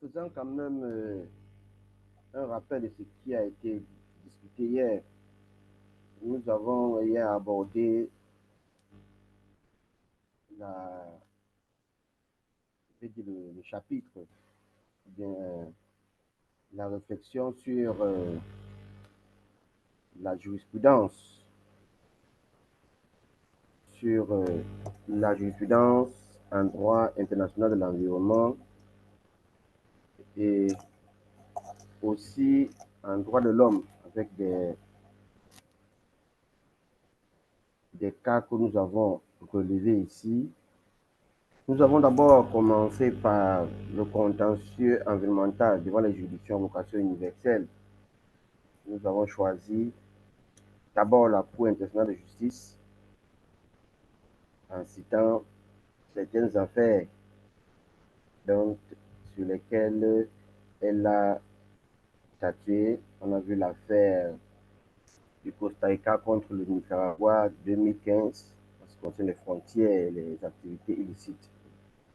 faisant quand même un rappel de ce qui a été discuté hier, nous avons hier abordé la, le chapitre, bien, la réflexion sur la jurisprudence, sur la jurisprudence en droit international de l'environnement et aussi en droit de l'homme avec des cas que nous avons relevés ici. Nous avons d'abord commencé par le contentieux environnemental devant les juridictions à vocation universelle. Nous avons choisi d'abord la Cour internationale de justice en citant certaines affaires donc, sur lesquelles elle a statué. On a vu l'affaire du Costa Rica contre le Nicaragua 2015, en ce qui concerne les frontières et les activités illicites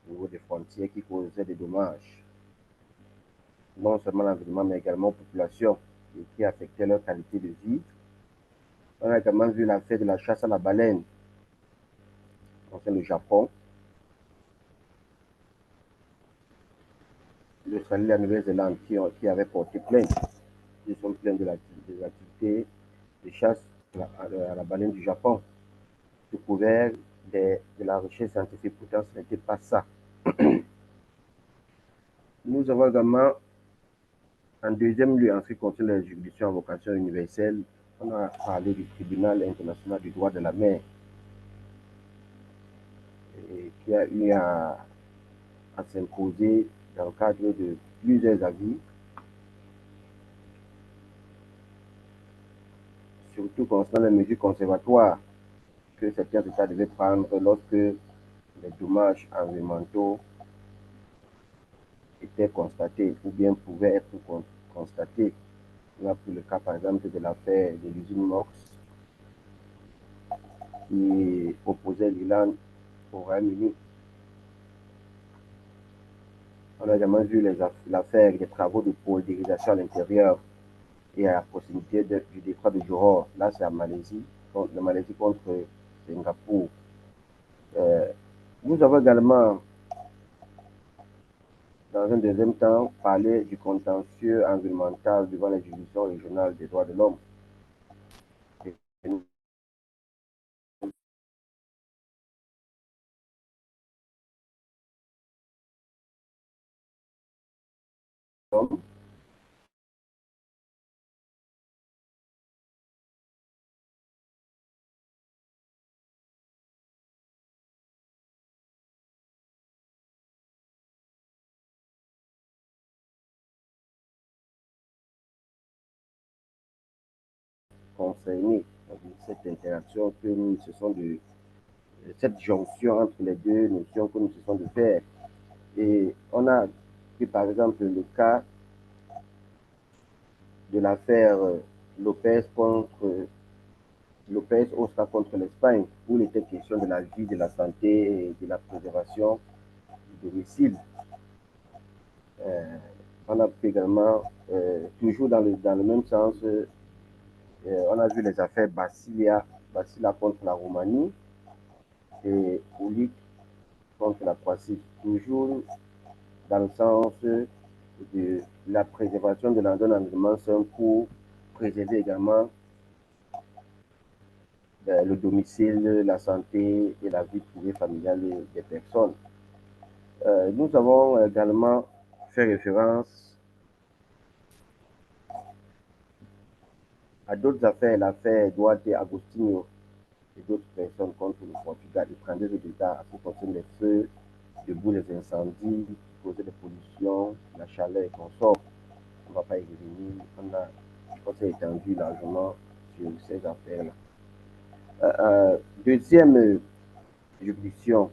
au niveau des frontières qui causaient des dommages, non seulement à l'environnement, mais également aux populations et qui affectaient leur qualité de vie. On a également vu l'affaire de la chasse à la baleine, concernant le Japon, l'Australie et la Nouvelle-Zélande qui avaient porté plainte, qui sont plaints des activités de chasse à la baleine du Japon, sous couvert de la recherche scientifique. Pourtant, ce n'était pas ça. Nous avons également, en deuxième lieu, en ce qui concerne les juridictions à vocation universelle, on a parlé du tribunal international du droit de la mer, qui a eu à s'imposer dans le cadre de plusieurs avis, surtout concernant les mesures conservatoires que certains États devaient prendre lorsque les dommages environnementaux étaient constatés ou bien pouvaient être constatés. On a pris le cas par exemple de l'affaire de l'usine MOX qui opposait l'Irlande au Royaume-Uni. On a également vu l'affaire des travaux de polymérisation à l'intérieur et à la proximité du détroit de Johor. Là, c'est la Malaisie contre Singapour. Nous avons également, dans un deuxième temps, parlé du contentieux environnemental devant les juridictions régionales des droits de l'homme. Concernés, cette interaction que nous cessons de cette jonction entre les deux notions que nous cessons de faire. Et on a pris par exemple le cas de l'affaire Lopez Oscar contre l'Espagne, où il était question de la vie, de la santé et de la préservation du domicile. On a pris également, toujours dans le même sens, on a vu les affaires Basilia contre la Roumanie et Ulic contre la Croatie, toujours dans le sens de la préservation de l'environnement sain pour préserver également le domicile, la santé et la vie privée familiale des personnes. Nous avons également fait référence à d'autres affaires, l'affaire Duarte Agostinho et d'autres personnes contre le Portugal, les 32 d'État, à ce qui concerne les feux, debout les incendies, qui causaient des pollutions, la chaleur et consorts. On ne va pas y revenir. On s'est étendu largement sur ces affaires-là. Deuxième juridiction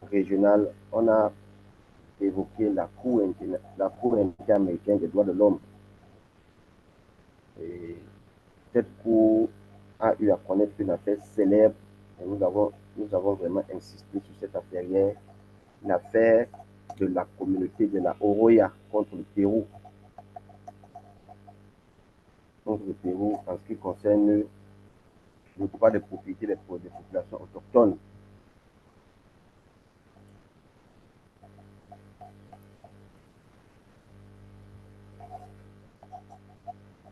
régionale, on a évoqué la Cour interaméricaine des droits de l'homme. Et cette Cour a eu à connaître une affaire célèbre et nous avons vraiment insisté sur cette affaire hier, l'affaire de la communauté de la Oroya contre le Pérou. Contre le Pérou en ce qui concerne le droit de propriété des populations autochtones.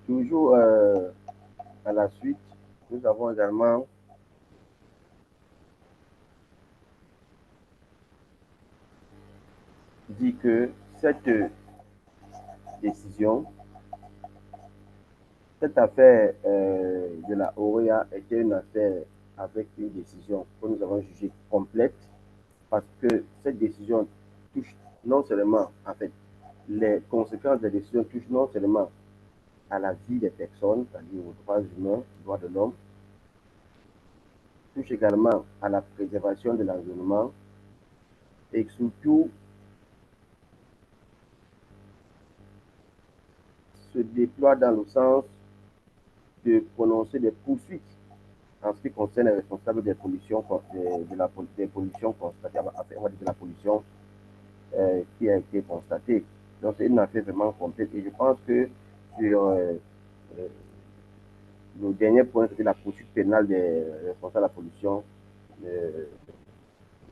Toujours à la suite, nous avons également dit que cette décision, cette affaire de la Oroya était une affaire avec une décision que nous avons jugée complète parce que cette décision touche non seulement, en fait, les conséquences de la décision touchent non seulement à la vie des personnes, c'est-à-dire aux droits humains, aux droits de l'homme, touche également à la préservation de l'environnement et surtout se déploie dans le sens de prononcer des poursuites en ce qui concerne les responsables des pollutions, des pollutions constatées, de la pollution qui a été constatée. Donc c'est une affaire vraiment complète et je pense que sur le dernier point, c'était la poursuite pénale des responsables de la pollution.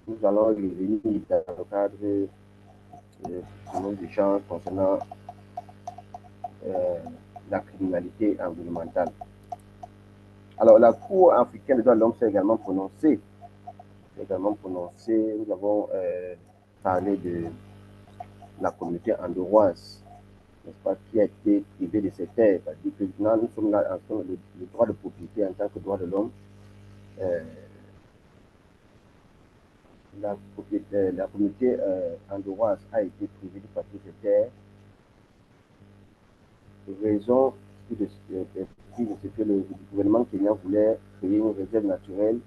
Nous allons revenir dans le cadre de nos échanges concernant la criminalité environnementale. Alors, la Cour africaine des droits de l'homme s'est également prononcée. Nous avons parlé de la communauté andorroise, n'est-ce pas, qui a été privée de ses terres. C'est-à-dire que nous sommes là en le droit de propriété en tant que droit de l'homme. La communauté andorroise a été privée de partie de ses terres. Raison de ce que le gouvernement kenyan voulait créer une réserve naturelle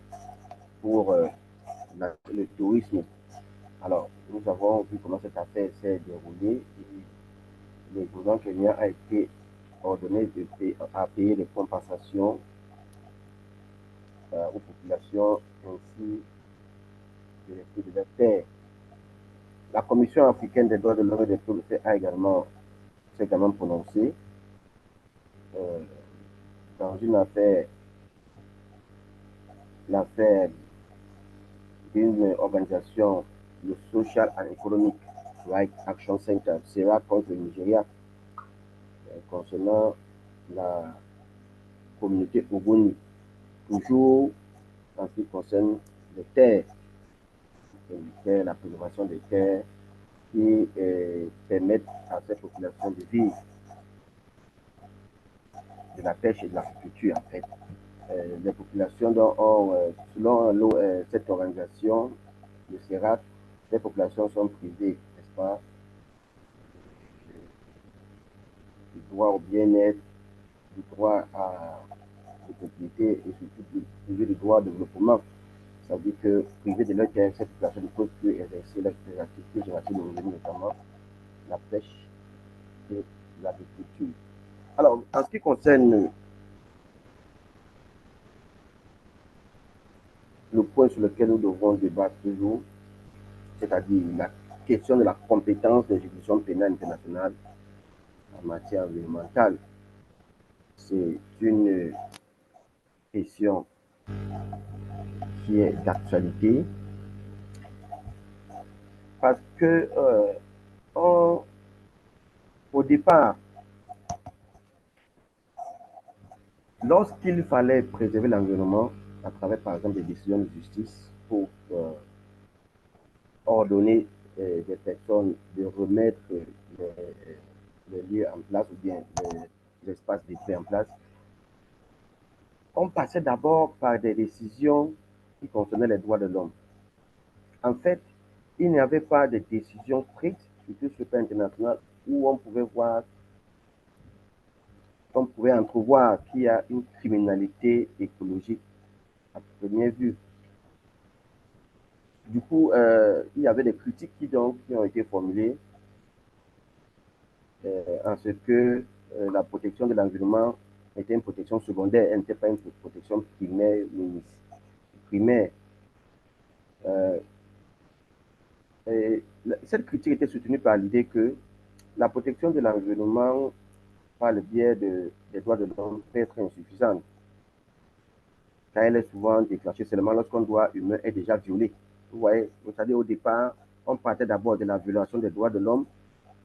pour le tourisme. Alors, nous avons vu comment cette affaire s'est déroulée et le gouvernement kenyan a été ordonné à payer des compensations aux populations ainsi que les prix de leur terre. La Commission africaine des droits de l'homme et des peuples s'est également prononcée dans une affaire, l'affaire d'une organisation, le Social and Economic Rights Action Center, SERA, contre le Nigeria, concernant la communauté Ogoni, toujours en ce qui concerne les terres, la préservation des terres qui permettent à cette population de vivre de la pêche et de l'agriculture, en fait. Les populations selon cette organisation, le CERAC, les populations sont privées, n'est-ce pas, du droit au bien-être, du droit à la propriété et surtout du droit au développement. Ça veut dire que privées de leur terre, cette population ne peut plus exercer leurs activités génératives de revenus, notamment la pêche et l'agriculture. Alors, en ce qui concerne le point sur lequel nous devrons débattre toujours, c'est-à-dire la question de la compétence des juridictions pénales internationales en matière environnementale. C'est une question qui est d'actualité parce que au départ, lorsqu'il fallait préserver l'environnement à travers, par exemple, des décisions de justice pour ordonner des personnes de remettre les lieux en place ou bien les espaces détruits en place, on passait d'abord par des décisions qui concernaient les droits de l'homme. En fait, il n'y avait pas de décision prise, surtout sur le plan international, où on pouvait entrevoir qu'il y a une criminalité écologique à première vue. Du coup, il y avait des critiques qui ont été formulées en ce que la protection de l'environnement était une protection secondaire, elle n'était pas une protection primaire primaire. Et Cette critique était soutenue par l'idée que la protection de l'environnement par le biais des droits de l'homme peut être insuffisante, car elle est souvent déclenchée seulement lorsqu'un droit humain est déjà violé. Vous voyez, c'est-à-dire au départ, on partait d'abord de la violation des droits de l'homme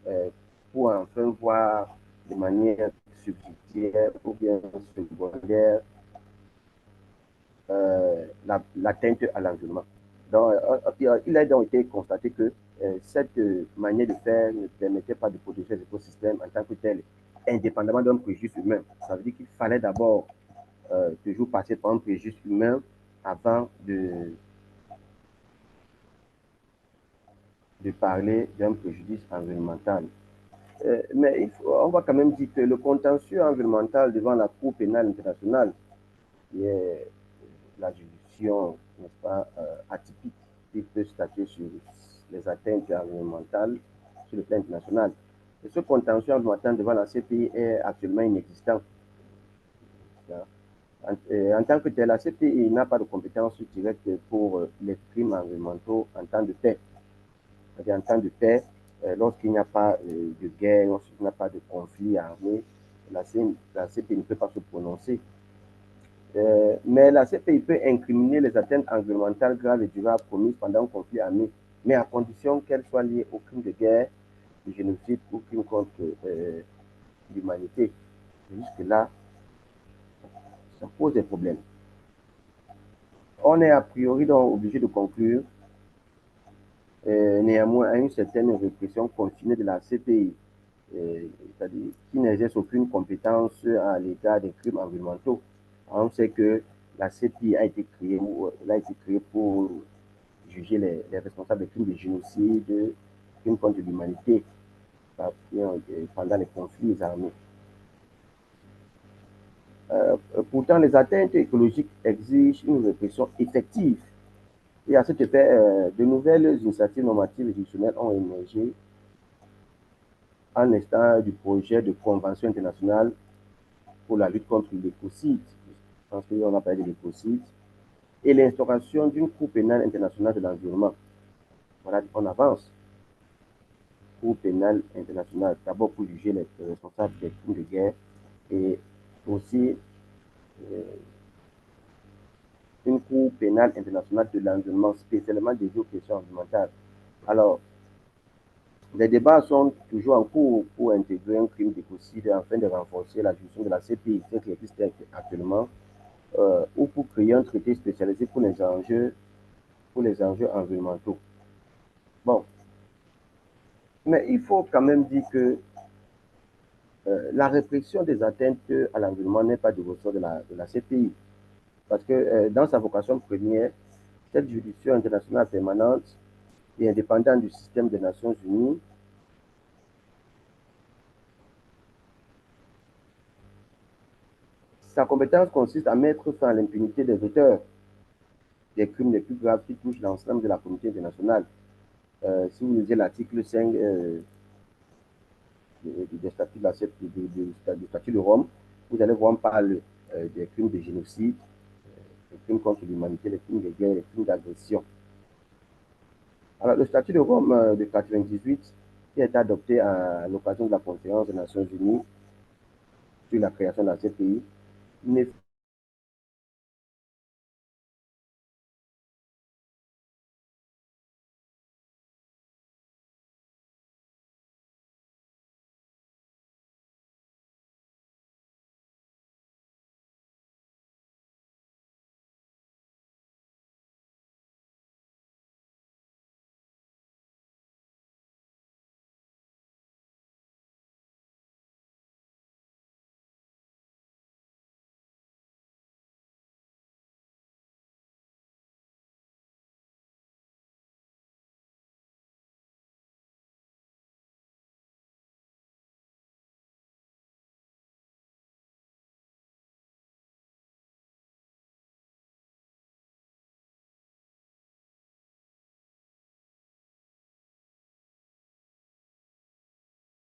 euh, pour enfin voir de manière subsidiaire ou bien secondaire l'atteinte à l'environnement. Donc, il a donc été constaté que cette manière de faire ne permettait pas de protéger l'écosystème en tant que tel, indépendamment d'un préjudice humain. Ça veut dire qu'il fallait d'abord toujours passer par un préjudice humain avant de parler d'un préjudice environnemental. Mais on va quand même dire que le contentieux environnemental devant la Cour pénale internationale, qui est la juridiction, n'est-ce pas, atypique, qui peut statuer sur les atteintes environnementales sur le plan international. Et ce contentieux environnemental devant la CPI est actuellement inexistant. En tant que tel, la CPI n'a pas de compétence directe pour les crimes environnementaux en temps de paix. C'est-à-dire en temps de paix, lorsqu'il n'y a pas de guerre, lorsqu'il n'y a pas de conflit armé, la CPI ne peut pas se prononcer. Mais la CPI peut incriminer les atteintes environnementales graves et durables commises pendant un conflit armé, mais à condition qu'elles soient liées au crime de guerre, de génocide ou crime contre l'humanité. Jusque-là, ça pose des problèmes. On est a priori donc obligé de conclure néanmoins à une certaine répression continue de la CPI, c'est-à-dire qui n'exerce aucune compétence à l'égard des crimes environnementaux. On sait que la CPI a été créée pour juger les responsables des crimes de génocide, des crimes contre l'humanité pendant les conflits armés. Pourtant, les atteintes écologiques exigent une répression effective. Et à cet effet, de nouvelles initiatives normatives et juridictionnelles ont émergé en l'instant du projet de convention internationale pour la lutte contre l'écocide. Je pense qu'on a parlé de l'écocide. Et l'instauration d'une Cour pénale internationale de l'environnement. Voilà, on avance. Cour pénale internationale, d'abord pour juger les responsables des crimes de guerre et aussi euh, une Cour pénale internationale de l'environnement, spécialement dédiée aux questions environnementales. Alors, les débats sont toujours en cours pour intégrer un crime d'écocide afin de renforcer la gestion de la CPI, qui existe actuellement, ou pour créer un traité spécialisé pour les enjeux environnementaux. Bon, mais il faut quand même dire que la répression des atteintes à l'environnement n'est pas du ressort de la CPI. Parce que dans sa vocation première, cette juridiction internationale permanente et indépendante du système des Nations Unies sa compétence consiste à mettre fin à l'impunité des auteurs des crimes les plus graves qui touchent l'ensemble de la communauté internationale. Si vous lisez l'article 5 des statuts de la du statut de Rome, vous allez voir, on parle des crimes de génocide, les crimes contre l'humanité, les crimes de guerre, les crimes d'agression. Alors, le statut de Rome de 98, qui a été adopté à l'occasion de la conférence des Nations Unies sur la création de la CPI, ne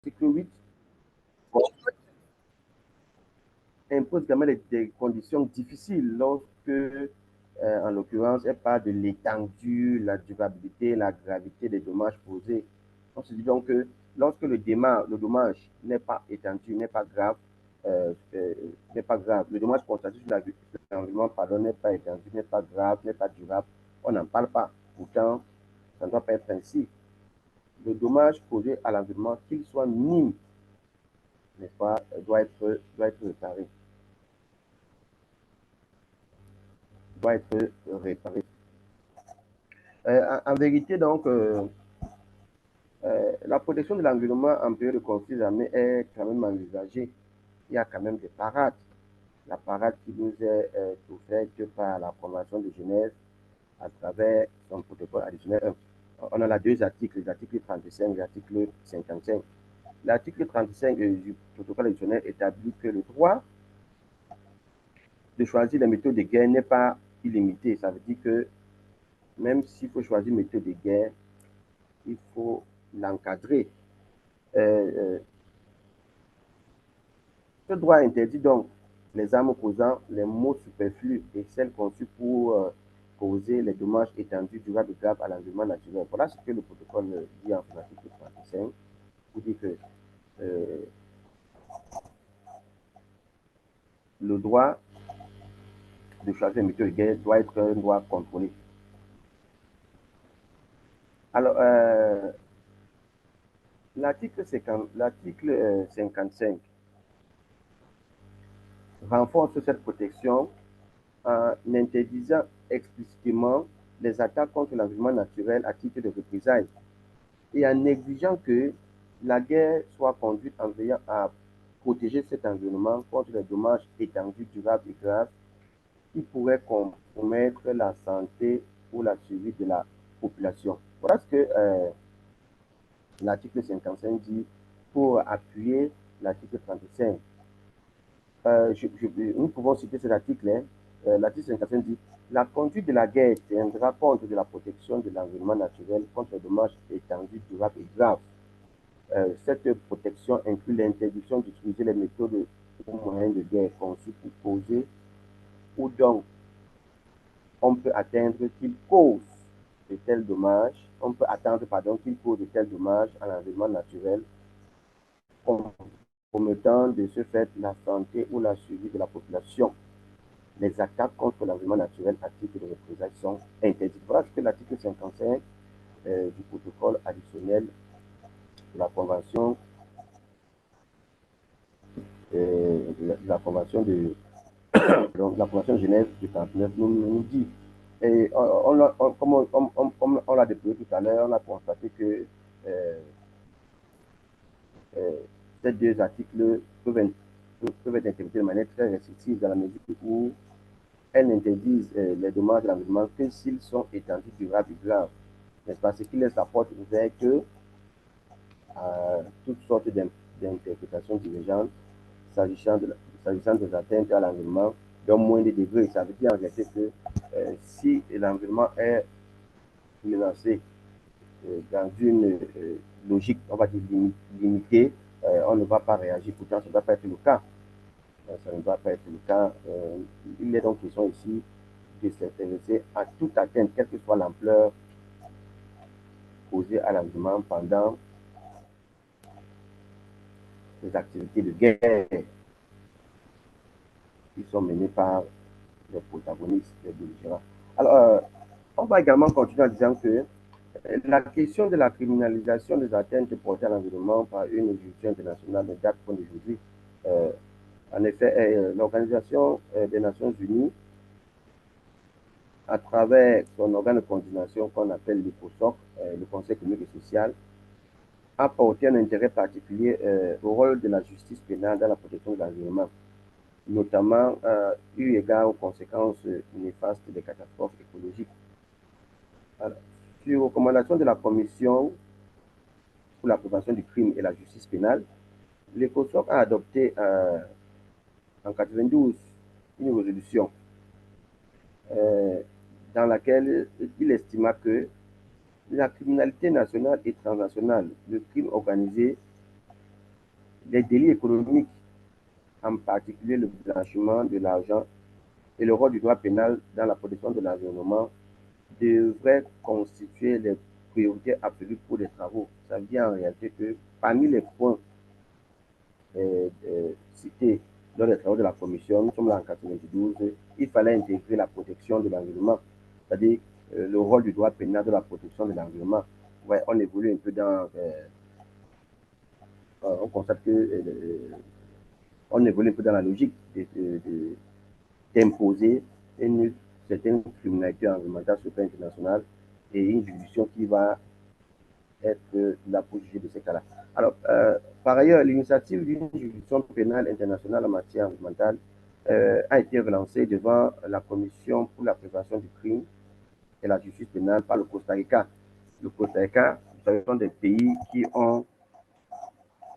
l'article 8 impose également des conditions difficiles lorsque en l'occurrence, elle parle de l'étendue, la durabilité, la gravité des dommages causés. On se dit donc que lorsque le dommage n'est pas étendu, n'est pas grave, le dommage constaté sur l'environnement, pardon, n'est pas étendu, n'est pas grave, n'est pas durable, on n'en parle pas. Pourtant, ça ne doit pas être ainsi. Le dommage causé à l'environnement, qu'il soit minime, n'est-ce pas, doit être réparé. Doit être réparé. En vérité, donc, la protection de l'environnement en période de conflit armé est quand même envisagée. Il y a quand même des parades. La parade qui nous est offerte par la Convention de Genève à travers son protocole additionnel 1. On a là deux articles, l'article 35 et l'article 55. L'article 35 du protocole additionnel établit que le droit de choisir les méthodes de guerre n'est pas illimité. Ça veut dire que même s'il faut choisir une méthode de guerre, il faut l'encadrer. Ce droit interdit donc les armes causant les maux superflus et celles conçues pour causer les dommages étendus, durables et graves à l'environnement naturel. Voilà ce que le protocole dit en son article 35. Vous dit que le droit de choisir une méthode de guerre doit être un droit contrôlé. Alors, l'article 55 renforce cette protection en interdisant explicitement les attaques contre l'environnement naturel à titre de représailles et en exigeant que la guerre soit conduite en veillant à protéger cet environnement contre les dommages étendus, durables et graves qui pourraient compromettre la santé ou la survie de la population. Voilà ce que l'article 55 dit pour appuyer l'article 35. Nous pouvons citer cet article. L'article 55 dit la conduite de la guerre tiendra compte de la protection de l'environnement naturel contre les dommages étendus, durables et graves. Cette protection inclut l'interdiction d'utiliser les méthodes ou moyens de guerre conçus pour causer ou donc on peut attendre qu'il cause de tels dommages, on peut attendre pardon, qu'il cause de tels dommages à l'environnement naturel, compromettant de ce fait la santé ou la survie de la population. Les attaques contre l'environnement naturel à titre de représailles sont interdites. Voilà ce que l'article 55 du protocole additionnel de la Convention la Convention de donc, la Convention de Genève de 49 nous dit. Et comme on l'a déployé tout à l'heure, on a constaté que ces deux articles peuvent être interprétés de manière très restrictive dans la mesure où elles n'interdisent les dommages de l'environnement que s'ils sont étendus, durables et graves. N'est-ce pas? Ce qui laisse la porte ouverte à toutes sortes d'interprétations divergentes s'agissant des atteintes à l'environnement d'un moindre degré. Ça veut dire en réalité que si l'environnement est menacé dans une logique, on va dire, limitée, on ne va pas réagir. Pourtant, ça ne doit pas être le cas. Ça ne doit pas être le cas. Il est donc question ici de s'intéresser à toute atteinte, quelle que soit l'ampleur causée à l'environnement pendant les activités de guerre qui sont menées par les protagonistes, les belligérants. Alors, on va également continuer en disant que la question de la criminalisation des atteintes portées à l'environnement par une juridiction internationale ne date pas d'aujourd'hui. En effet, l'Organisation des Nations Unies, à travers son organe de coordination qu'on appelle l'ICOSOC, le Conseil économique et social, a porté un intérêt particulier au rôle de la justice pénale dans la protection de l'environnement, notamment eu égard aux conséquences néfastes des catastrophes écologiques. Alors, sur recommandation de la Commission pour la prévention du crime et la justice pénale, l'ECOSOC a adopté en 92 une résolution dans laquelle il estima que la criminalité nationale et transnationale, le crime organisé, les délits économiques, en particulier le blanchiment de l'argent, et le rôle du droit pénal dans la protection de l'environnement devrait constituer les priorités absolues pour les travaux. Ça veut dire en réalité que parmi les points cités lors des travaux de la commission, nous sommes là en 92, il fallait intégrer la protection de l'environnement, c'est-à-dire le rôle du droit pénal de la protection de l'environnement. Ouais, on évolue un peu dans... on constate que on évolue un peu dans la logique d'imposer une certaine criminalité environnementale sur le plan international et une juridiction qui va être là pour juger de ces cas-là. Alors, par ailleurs, l'initiative d'une juridiction pénale internationale en matière environnementale a été relancée devant la Commission pour la prévention du crime et la justice pénale par le Costa Rica. Le Costa Rica, ce sont des pays qui ont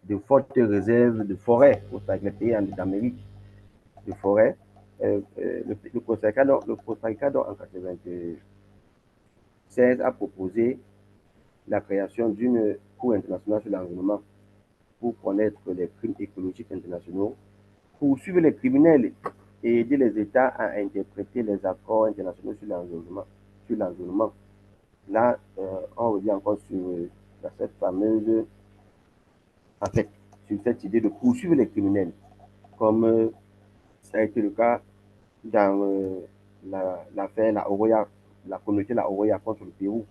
de fortes réserves de forêt, les pays d'Amérique de forêt. Le Costa Rica, donc, en 1996, a proposé la création d'une Cour internationale sur l'environnement pour connaître les crimes écologiques internationaux, poursuivre les criminels et aider les États à interpréter les accords internationaux sur l'environnement. Là, on revient encore sur cette fameuse, en fait, sur cette idée de poursuivre les criminels, comme ça a été le cas dans l'affaire La Oroya, la communauté La Oroya contre le Pérou,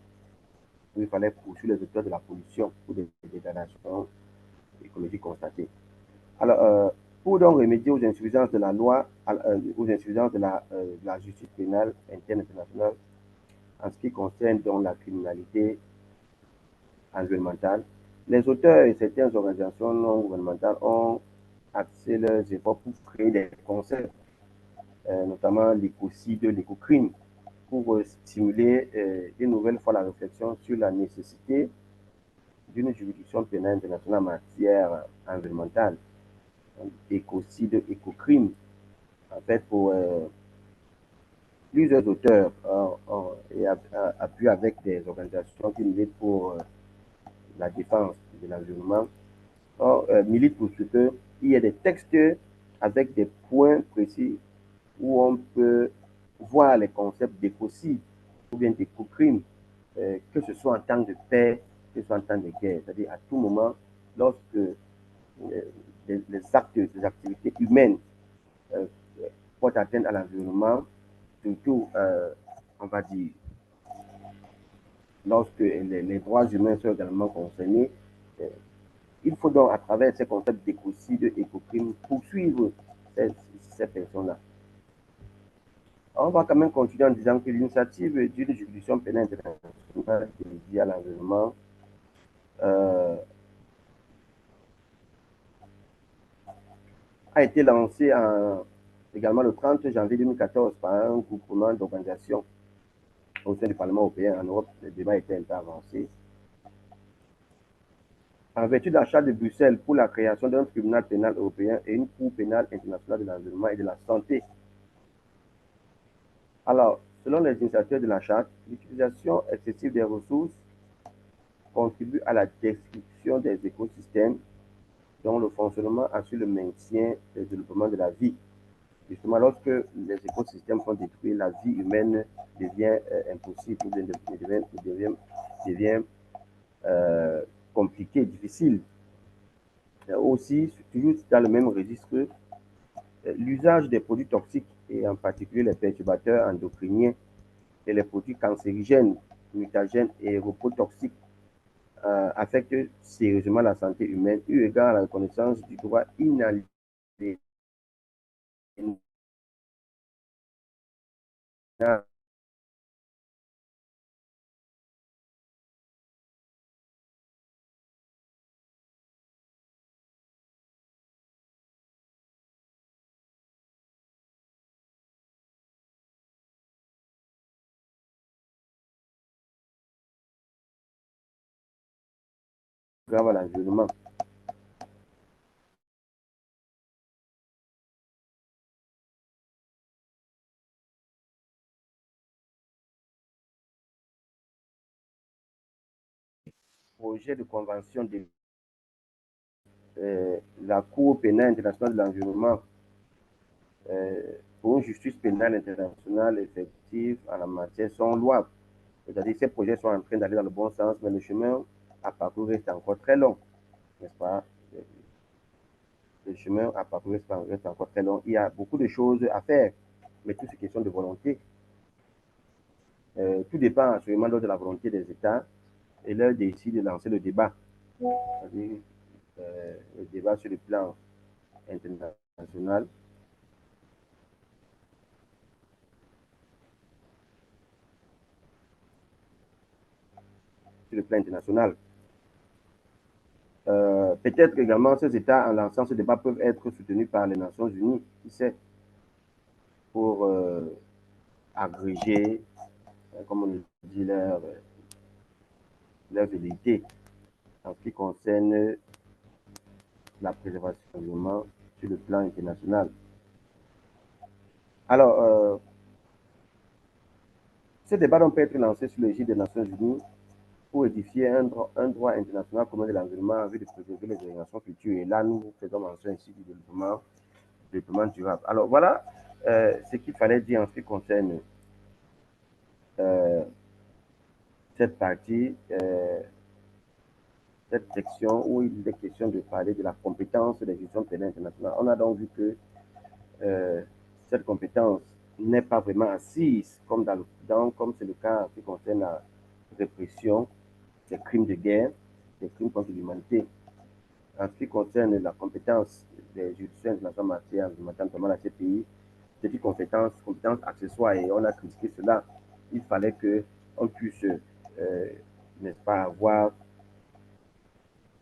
où il fallait poursuivre les auteurs de la pollution pour des dégradations écologiques constatées. Alors, pour donc remédier aux insuffisances de la loi, aux insuffisances de la justice pénale interne internationale, en ce qui concerne donc la criminalité environnementale, les auteurs et certaines organisations non gouvernementales ont axé leurs efforts pour créer des concepts, notamment l'écocide, l'écocrime, pour stimuler une nouvelle fois la réflexion sur la nécessité d'une juridiction pénale internationale en matière environnementale, écocide, écocrime. En fait, pour plusieurs auteurs et appuyés avec des organisations qui militent pour la défense de l'environnement, militent pour ce qu'il y ait des textes avec des points précis où on peut voir les concepts d'écocide ou bien d'écocrime, que ce soit en temps de paix, que ce soit en temps de guerre. C'est-à-dire à tout moment, lorsque les actes, les activités humaines euh, portent atteinte à l'environnement, surtout, on va dire, lorsque les droits humains sont également concernés, euh, il faut donc, à travers ces concepts d'écocide, écocrime, poursuivre ces personnes-là. On va quand même continuer en disant que l'initiative d'une juridiction pénale internationale dédiée à l'environnement a été lancée également le 30 janvier 2014 par un groupement d'organisations au sein du Parlement européen. En Europe, le débat était un peu avancé. En vertu de la Charte de Bruxelles pour la création d'un tribunal pénal européen et une Cour pénale internationale de l'environnement et de la santé. Alors, selon les initiateurs de la Charte, l'utilisation excessive des ressources contribue à la destruction des écosystèmes dont le fonctionnement assure le maintien et le développement de la vie. Justement, lorsque les écosystèmes sont détruits, la vie humaine devient impossible, devient compliquée, difficile. Aussi, toujours dans le même registre, l'usage des produits toxiques et en particulier les perturbateurs endocriniens et les produits cancérigènes, mutagènes et reprotoxiques affecte sérieusement la santé humaine eu égard à la reconnaissance du droit inaliénable grave à l'environnement. Projet de convention de la Cour pénale internationale de l'environnement pour une justice pénale internationale effective en la matière sont louables. C'est-à-dire que ces projets sont en train d'aller dans le bon sens, mais le chemin à parcourir reste encore très long, n'est-ce pas? Le chemin à parcourir reste encore très long. Il y a beaucoup de choses à faire, mais tout c'est question de volonté. Tout dépend absolument de la volonté des États et leur décide de lancer le débat. C'est-à-dire le débat sur le plan international. Sur le plan international. Peut-être également ces États, en lançant ce débat, peuvent être soutenus par les Nations Unies, qui sait, pour agréger, comme on le dit, leur vérité en ce qui concerne la préservation de l'environnement sur le plan international. Alors, ce débat donc peut être lancé sous l'égide des Nations Unies pour édifier un droit international commun de l'environnement en vue de préserver les générations futures. Et là, nous faisons mention ici du développement durable. Alors voilà ce qu'il fallait dire en ce qui concerne euh, cette partie, cette section où il est question de parler de la compétence des gestions pénales internationales. On a donc vu que euh, cette compétence n'est pas vraiment assise comme comme c'est le cas en ce qui concerne la répression des crimes de guerre, des crimes contre l'humanité. En ce qui concerne la compétence des juridictions internationales en matière, notamment la CPI, c'est une compétence accessoire et on a critiqué cela. Il fallait qu'on puisse, n'est-ce pas, avoir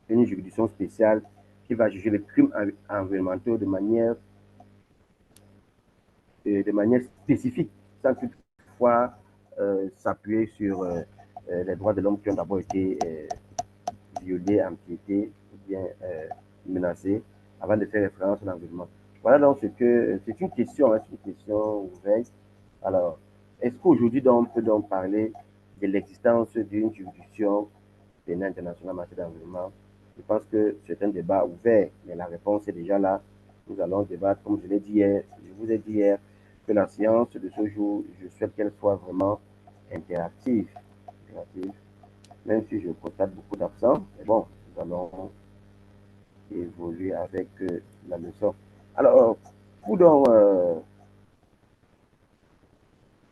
une juridiction spéciale qui va juger les crimes environnementaux de manière spécifique, sans toutefois s'appuyer sur les droits de l'homme qui ont d'abord été violés, empiétés ou bien menacés avant de faire référence à l'environnement. Voilà donc ce que c'est une question, hein, c'est une question ouverte. Alors, est-ce qu'aujourd'hui on peut donc parler de l'existence d'une juridiction pénale internationale en matière d'environnement? Je pense que c'est un débat ouvert, mais la réponse est déjà là. Nous allons débattre, comme je l'ai dit hier, je vous ai dit hier, que la science de ce jour, je souhaite qu'elle soit vraiment interactive, interactive, même si je constate beaucoup d'absents. Mais bon, nous allons évoluer avec la leçon. Alors, pour donc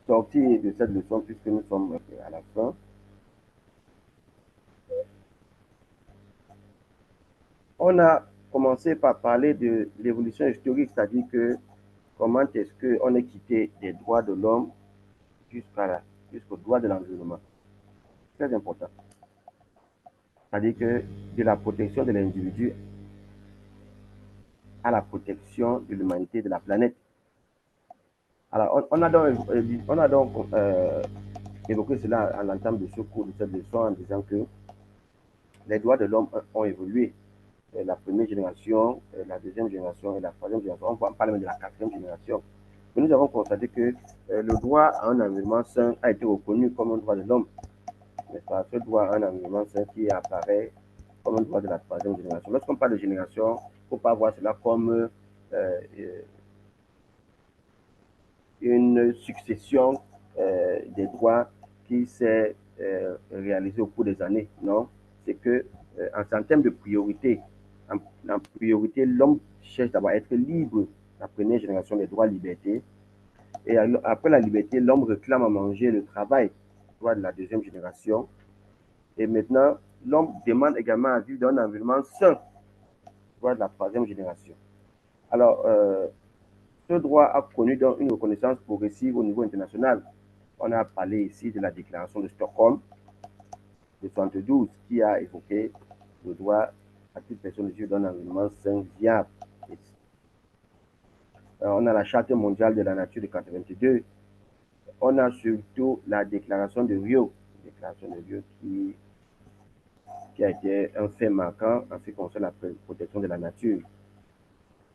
sortir de cette leçon, puisque nous sommes à la fin, on a commencé par parler de l'évolution historique, c'est-à-dire que comment est-ce qu'on est quitté des droits de l'homme jusqu'aux droits de l'environnement. Très important. C'est-à-dire que de la protection de l'individu à la protection de l'humanité, de la planète. Alors, on a donc évoqué cela à l'entame de ce cours, de cette leçon, en disant que les droits de l'homme ont évolué. La première génération, la deuxième génération et la troisième génération. On parle même de la quatrième génération. Mais nous avons constaté que le droit à un environnement sain a été reconnu comme un droit de l'homme. N'est-ce pas? Ce droit à un environnement sain qui apparaît comme un droit de la troisième génération. Lorsqu'on parle de génération, il ne faut pas voir cela comme une succession des droits qui s'est réalisée au cours des années. Non, c'est que en termes de priorité, en priorité, l'homme cherche d'abord à être libre. La première génération des droits liberté. Et après la liberté, l'homme réclame à manger le travail, droit de la deuxième génération. Et maintenant, l'homme demande également à vivre dans un environnement sain, droit de la troisième génération. Alors, ce droit a connu donc une reconnaissance progressive au niveau international. On a parlé ici de la déclaration de Stockholm de 1972 qui a évoqué le droit à toute personne de vivre dans un environnement sain, viable. On a la Charte mondiale de la nature de 1982. On a surtout la déclaration de Rio, déclaration de Rio qui a été un fait marquant en ce qui concerne la protection de la nature.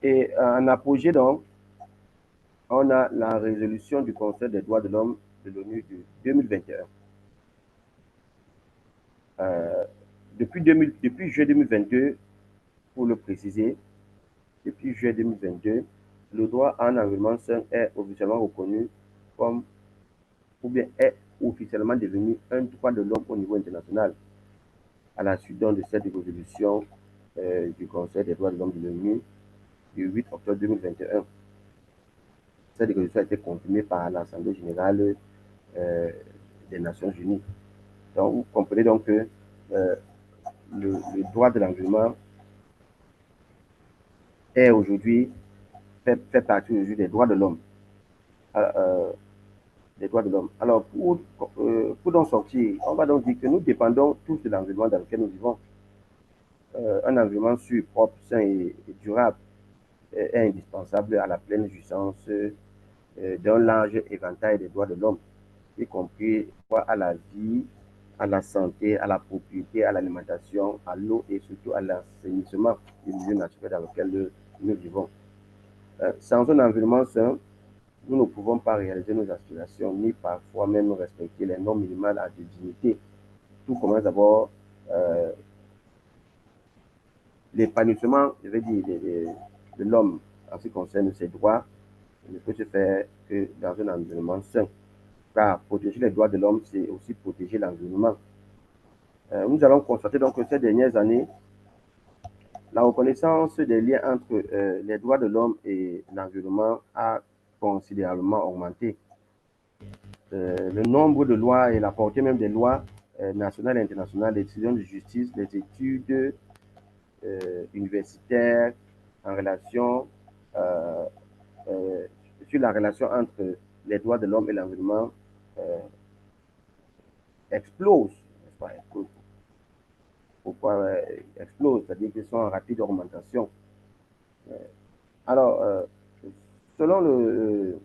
Et en apogée, donc, on a la résolution du Conseil des droits de l'homme de l'ONU de 2021. Depuis juillet 2022, pour le préciser, depuis juillet 2022, le droit à un environnement sain est officiellement reconnu comme, ou bien est officiellement devenu un droit de l'homme au niveau international à la suite de cette résolution du Conseil des droits de l'homme de l'ONU du 8 octobre 2021. Cette résolution a été confirmée par l'Assemblée générale euh, des Nations unies. Donc, vous comprenez donc que le droit de l'environnement est aujourd'hui, fait partie aujourd'hui des droits de l'homme. Euh, des droits de l'homme. Alors, pour donc sortir, on va donc dire que nous dépendons tous de l'environnement dans lequel nous vivons. Un environnement sûr, propre, sain et durable est indispensable à la pleine jouissance d'un large éventail des droits de l'homme, y compris droit à la vie, à la santé, à la propriété, à l'alimentation, à l'eau et surtout à l'assainissement du milieu naturel dans lequel nous vivons. Sans un environnement sain, nous ne pouvons pas réaliser nos aspirations, ni parfois même respecter les normes minimales de dignité. Tout commence d'abord l'épanouissement, je vais dire, de l'homme en ce qui concerne ses droits ne peut se faire que dans un environnement sain. Car protéger les droits de l'homme, c'est aussi protéger l'environnement. Nous allons constater donc que ces dernières années, la reconnaissance des liens entre les droits de l'homme et l'environnement a considérablement augmenté. Le nombre de lois et la portée même des lois nationales et internationales, les décisions de justice, les études universitaires en relation euh, euh, sur la relation entre les droits de l'homme et l'environnement euh, explose, n'est-ce pas? Pourquoi explose? C'est-à-dire qu'ils sont en rapide augmentation. Alors, selon le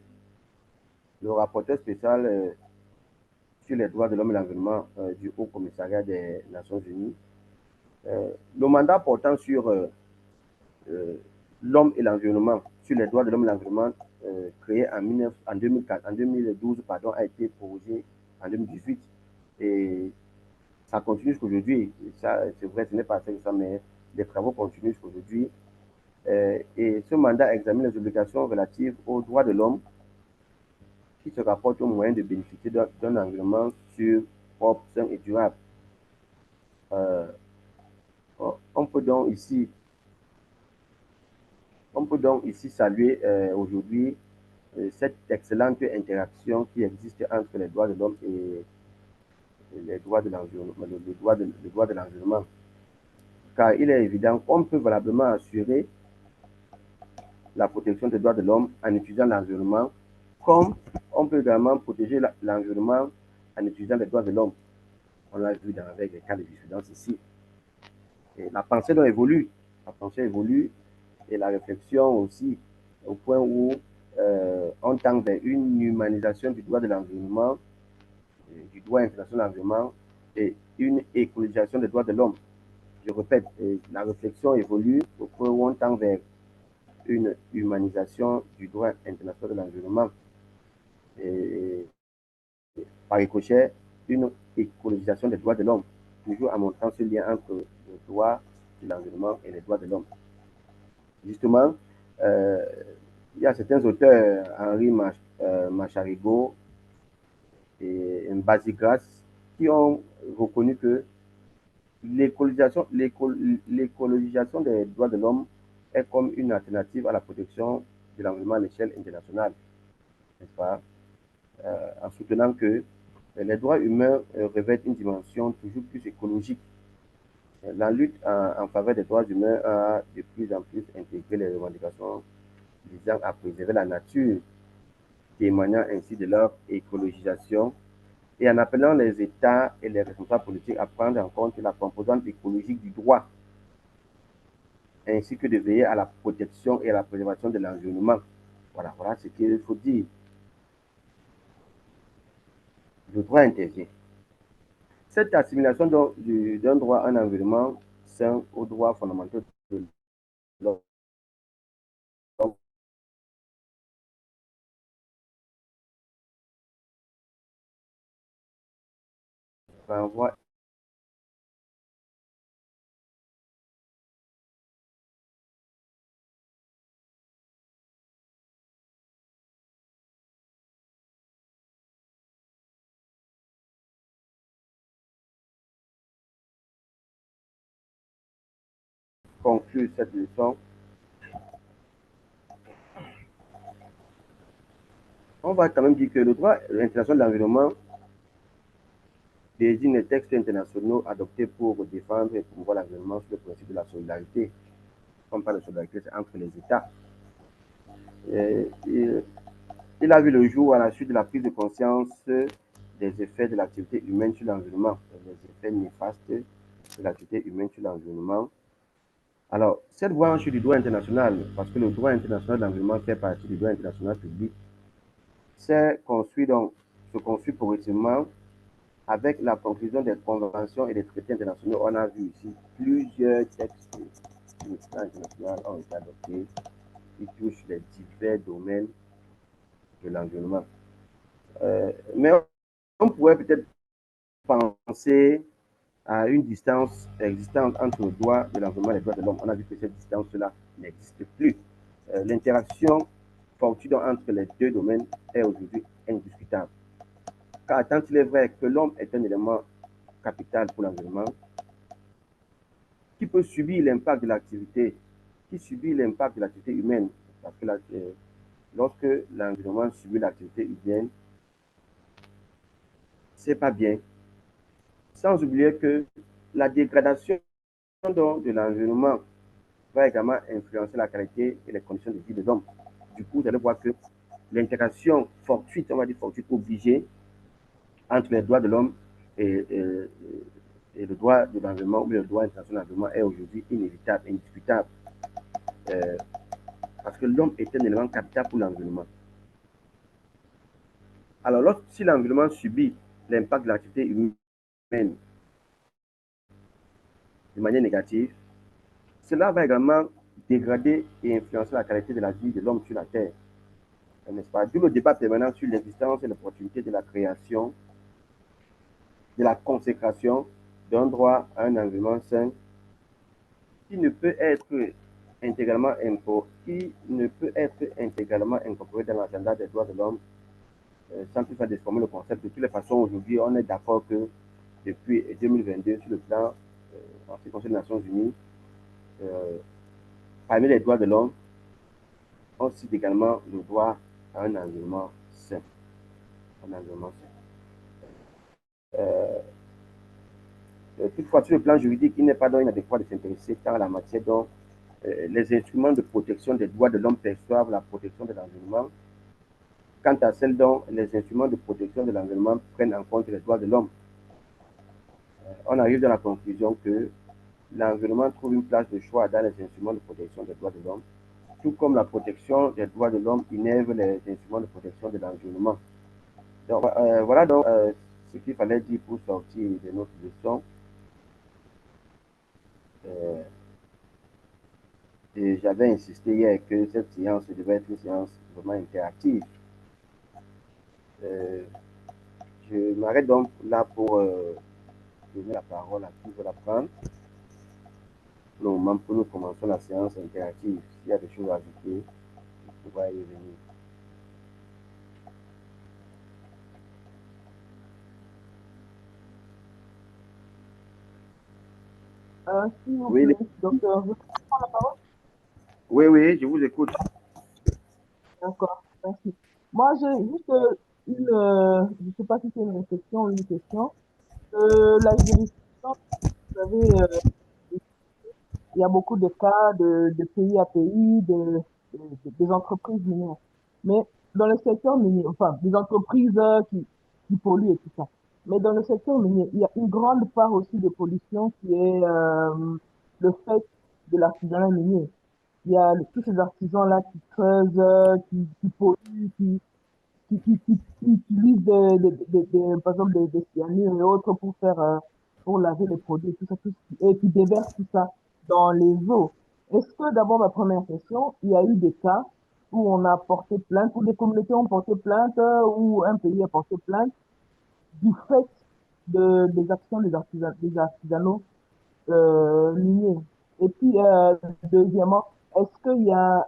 rapporteur spécial sur les droits de l'homme et l'environnement du Haut Commissariat des Nations Unies, le mandat portant sur euh, l'homme et l'environnement, sur les droits de l'homme et l'environnement, créé en 2004, en 2012, pardon, a été prorogé en 2018. Et ça continue jusqu'aujourd'hui. C'est vrai, ce n'est pas ça, mais les travaux continuent jusqu'aujourd'hui. Et ce mandat examine les obligations relatives aux droits de l'homme qui se rapportent aux moyens de bénéficier d'un environnement sûr, propre, sain et durable. Euh, on peut donc ici On peut donc ici saluer aujourd'hui cette excellente interaction qui existe entre les droits de l'homme et les droits de l'environnement, le droit de l'environnement. Car il est évident qu'on peut valablement assurer la protection des droits de l'homme en utilisant l'environnement, comme on peut également protéger l'environnement en utilisant les droits de l'homme. On l'a vu avec les cas de jurisprudence ici. Et la pensée doit évoluer. La pensée évolue et la réflexion aussi, au point où on tend vers une humanisation du droit de l'environnement, du droit international de l'environnement et une écologisation des droits de l'homme. Je répète, la réflexion évolue au point où on tend vers une humanisation du droit international de l'environnement et par ricochet, une écologisation des droits de l'homme, toujours en montrant ce lien entre le droit de l'environnement et les droits de l'homme. Justement, euh, il y a certains auteurs, Henri Macharigo et Mbazigras, qui ont reconnu que l'écologisation des droits de l'homme est comme une alternative à la protection de l'environnement à l'échelle internationale, n'est-ce pas? En soutenant que les droits humains revêtent une dimension toujours plus écologique. La lutte en faveur des droits humains a de plus en plus intégré les revendications visant à préserver la nature, témoignant ainsi de leur écologisation et en appelant les États et les responsables politiques à prendre en compte la composante écologique du droit, ainsi que de veiller à la protection et à la préservation de l'environnement. Voilà ce qu'il faut dire. Le droit intervient. Cette assimilation d'un droit à un environnement sain aux droits fondamentaux de l'homme renvoie conclure cette leçon, on va quand même dire que le droit international de l'environnement désigne les textes internationaux adoptés pour défendre et promouvoir l'environnement sur le principe de la solidarité. On parle de solidarité, c'est entre les États. Il a vu le jour à la suite de la prise de conscience des effets de l'activité humaine sur l'environnement, les effets néfastes de l'activité humaine sur l'environnement. Alors, cette branche du droit international, parce que le droit international de l'environnement fait partie du droit international public, se construit progressivement avec la conclusion des conventions et des traités internationaux. On a vu ici plusieurs textes du plan international ont été adoptés qui touchent les divers domaines de l'environnement. Mais on pourrait peut-être penser à une distance existante entre le droit de l'environnement et les droits de l'homme. On a vu que cette distance-là n'existe plus. L'interaction fortuite entre les deux domaines est aujourd'hui indiscutable. Car tant il est vrai que l'homme est un élément capital pour l'environnement, qui peut subir l'impact de l'activité, qui subit l'impact de l'activité humaine, parce que lorsque l'environnement subit l'activité humaine, c'est pas bien. Sans oublier que la dégradation de l'environnement va également influencer la qualité et les conditions de vie de l'homme. Du coup, vous allez voir que l'intégration fortuite, on va dire fortuite, obligée, entre les droits de l'homme et, et, et le droit de l'environnement ou le droit international de l'environnement est aujourd'hui inévitable, indiscutable. Euh, Parce que l'homme est un élément capital pour l'environnement. Alors, si l'environnement subit l'impact de l'activité humaine de manière négative, cela va également dégrader et influencer la qualité de la vie de l'homme sur la Terre. N'est-ce pas? D'où le débat permanent sur l'existence et l'opportunité de la création, de la consécration d'un droit à un environnement sain qui ne peut être intégralement incorporé dans l'agenda des droits de l'homme sans plus faire déformer le concept. De toutes les façons, aujourd'hui, on est d'accord que depuis 2022, sur le plan en ce qui concerne les Nations Unies, parmi les droits de l'homme, on cite également le droit à un environnement sain. Un environnement sain. Toutefois, sur le plan juridique, il n'est pas donc inadéquat de s'intéresser tant à la matière dont les instruments de protection des droits de l'homme perçoivent la protection de l'environnement, quant à celle dont les instruments de protection de l'environnement prennent en compte les droits de l'homme. On arrive dans la conclusion que l'environnement trouve une place de choix dans les instruments de protection des droits de l'homme, tout comme la protection des droits de l'homme innerve les instruments de protection de l'environnement. Donc, voilà donc ce qu'il fallait dire pour sortir de notre leçon. Et j'avais insisté hier que cette séance devait être une séance vraiment interactive. Je m'arrête donc là pour donner la parole à qui veut la prendre. Pour nous commençons la séance interactive. S'il y a des choses à ajouter, on va y revenir. S'il vous Oui, plaît, docteur, vous prendre la parole? oui, je vous écoute. D'accord, merci. Moi, j'ai juste je ne sais pas si c'est une réflexion ou une question. La jurisprudence, vous savez, il y a beaucoup de cas de pays à pays, des entreprises minières. Mais dans le secteur minier, enfin, des entreprises qui polluent et tout ça. Mais dans le secteur minier, il y a une grande part aussi de pollution qui est le fait de l'artisanat minier. Il y a tous ces artisans-là qui creusent, qui polluent, qui utilisent par exemple des cyanures et autres pour faire, pour laver les produits, et qui déversent tout ça dans les eaux. Est-ce que, d'abord, ma première question, il y a eu des cas où on a porté plainte, où des communautés ont porté plainte, où un pays a porté plainte du fait des actions des artisanaux miniers. Et puis, deuxièmement, est-ce qu'il y a,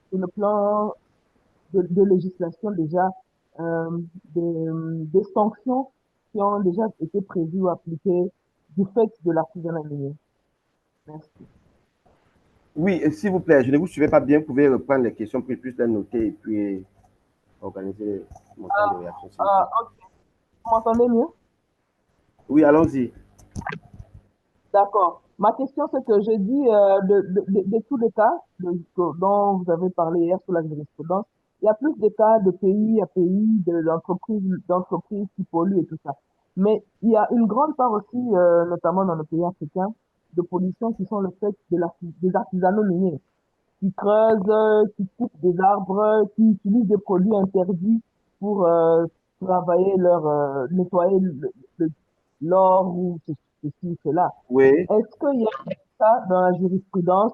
sur le plan de législation déjà, euh, des sanctions qui ont déjà été prévues ou appliquées du fait de l'artisanat minier? Merci. Oui, s'il vous plaît, je ne vous suivais pas bien. Vous pouvez reprendre les questions, puis plus les noter et puis organiser mon temps de réaction, s'il vous plaît. Ok, vous m'entendez mieux? Oui, allons-y. D'accord. Ma question, c'est que j'ai dit de tous les cas dont vous avez parlé hier sur la jurisprudence, il y a plus de cas de pays à pays, d'entreprises qui polluent et tout ça. Mais il y a une grande part aussi, notamment dans les pays africains, de pollution qui sont le fait des artisanaux miniers qui creusent, qui coupent des arbres, qui utilisent des produits interdits pour travailler nettoyer l'or ou ceci, cela. Oui. Est-ce qu'il y a ça dans la jurisprudence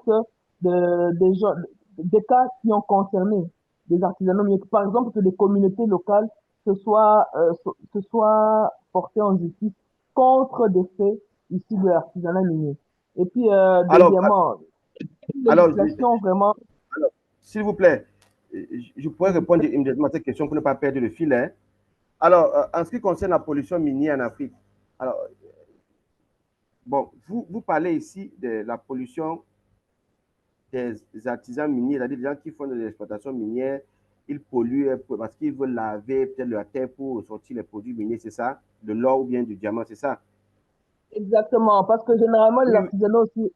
des cas qui ont concerné des artisanaux miniers, par exemple que les communautés locales se soient portées en justice contre des faits issus de l'artisanat minier? Et puis, Alors, deuxièmement, une alors, législation vraiment. alors, s'il vous plaît, je pourrais répondre immédiatement à cette question pour ne pas perdre le fil, hein. Alors, en ce qui concerne la pollution minière en Afrique, alors, bon, vous parlez ici de la pollution des artisans miniers, c'est-à-dire des gens qui font des exploitations minières, ils polluent parce qu'ils veulent laver peut-être la terre pour sortir les produits miniers, c'est ça? De l'or ou bien du diamant, c'est ça? Exactement, parce que généralement, les Oui, oui, artisanaux aussi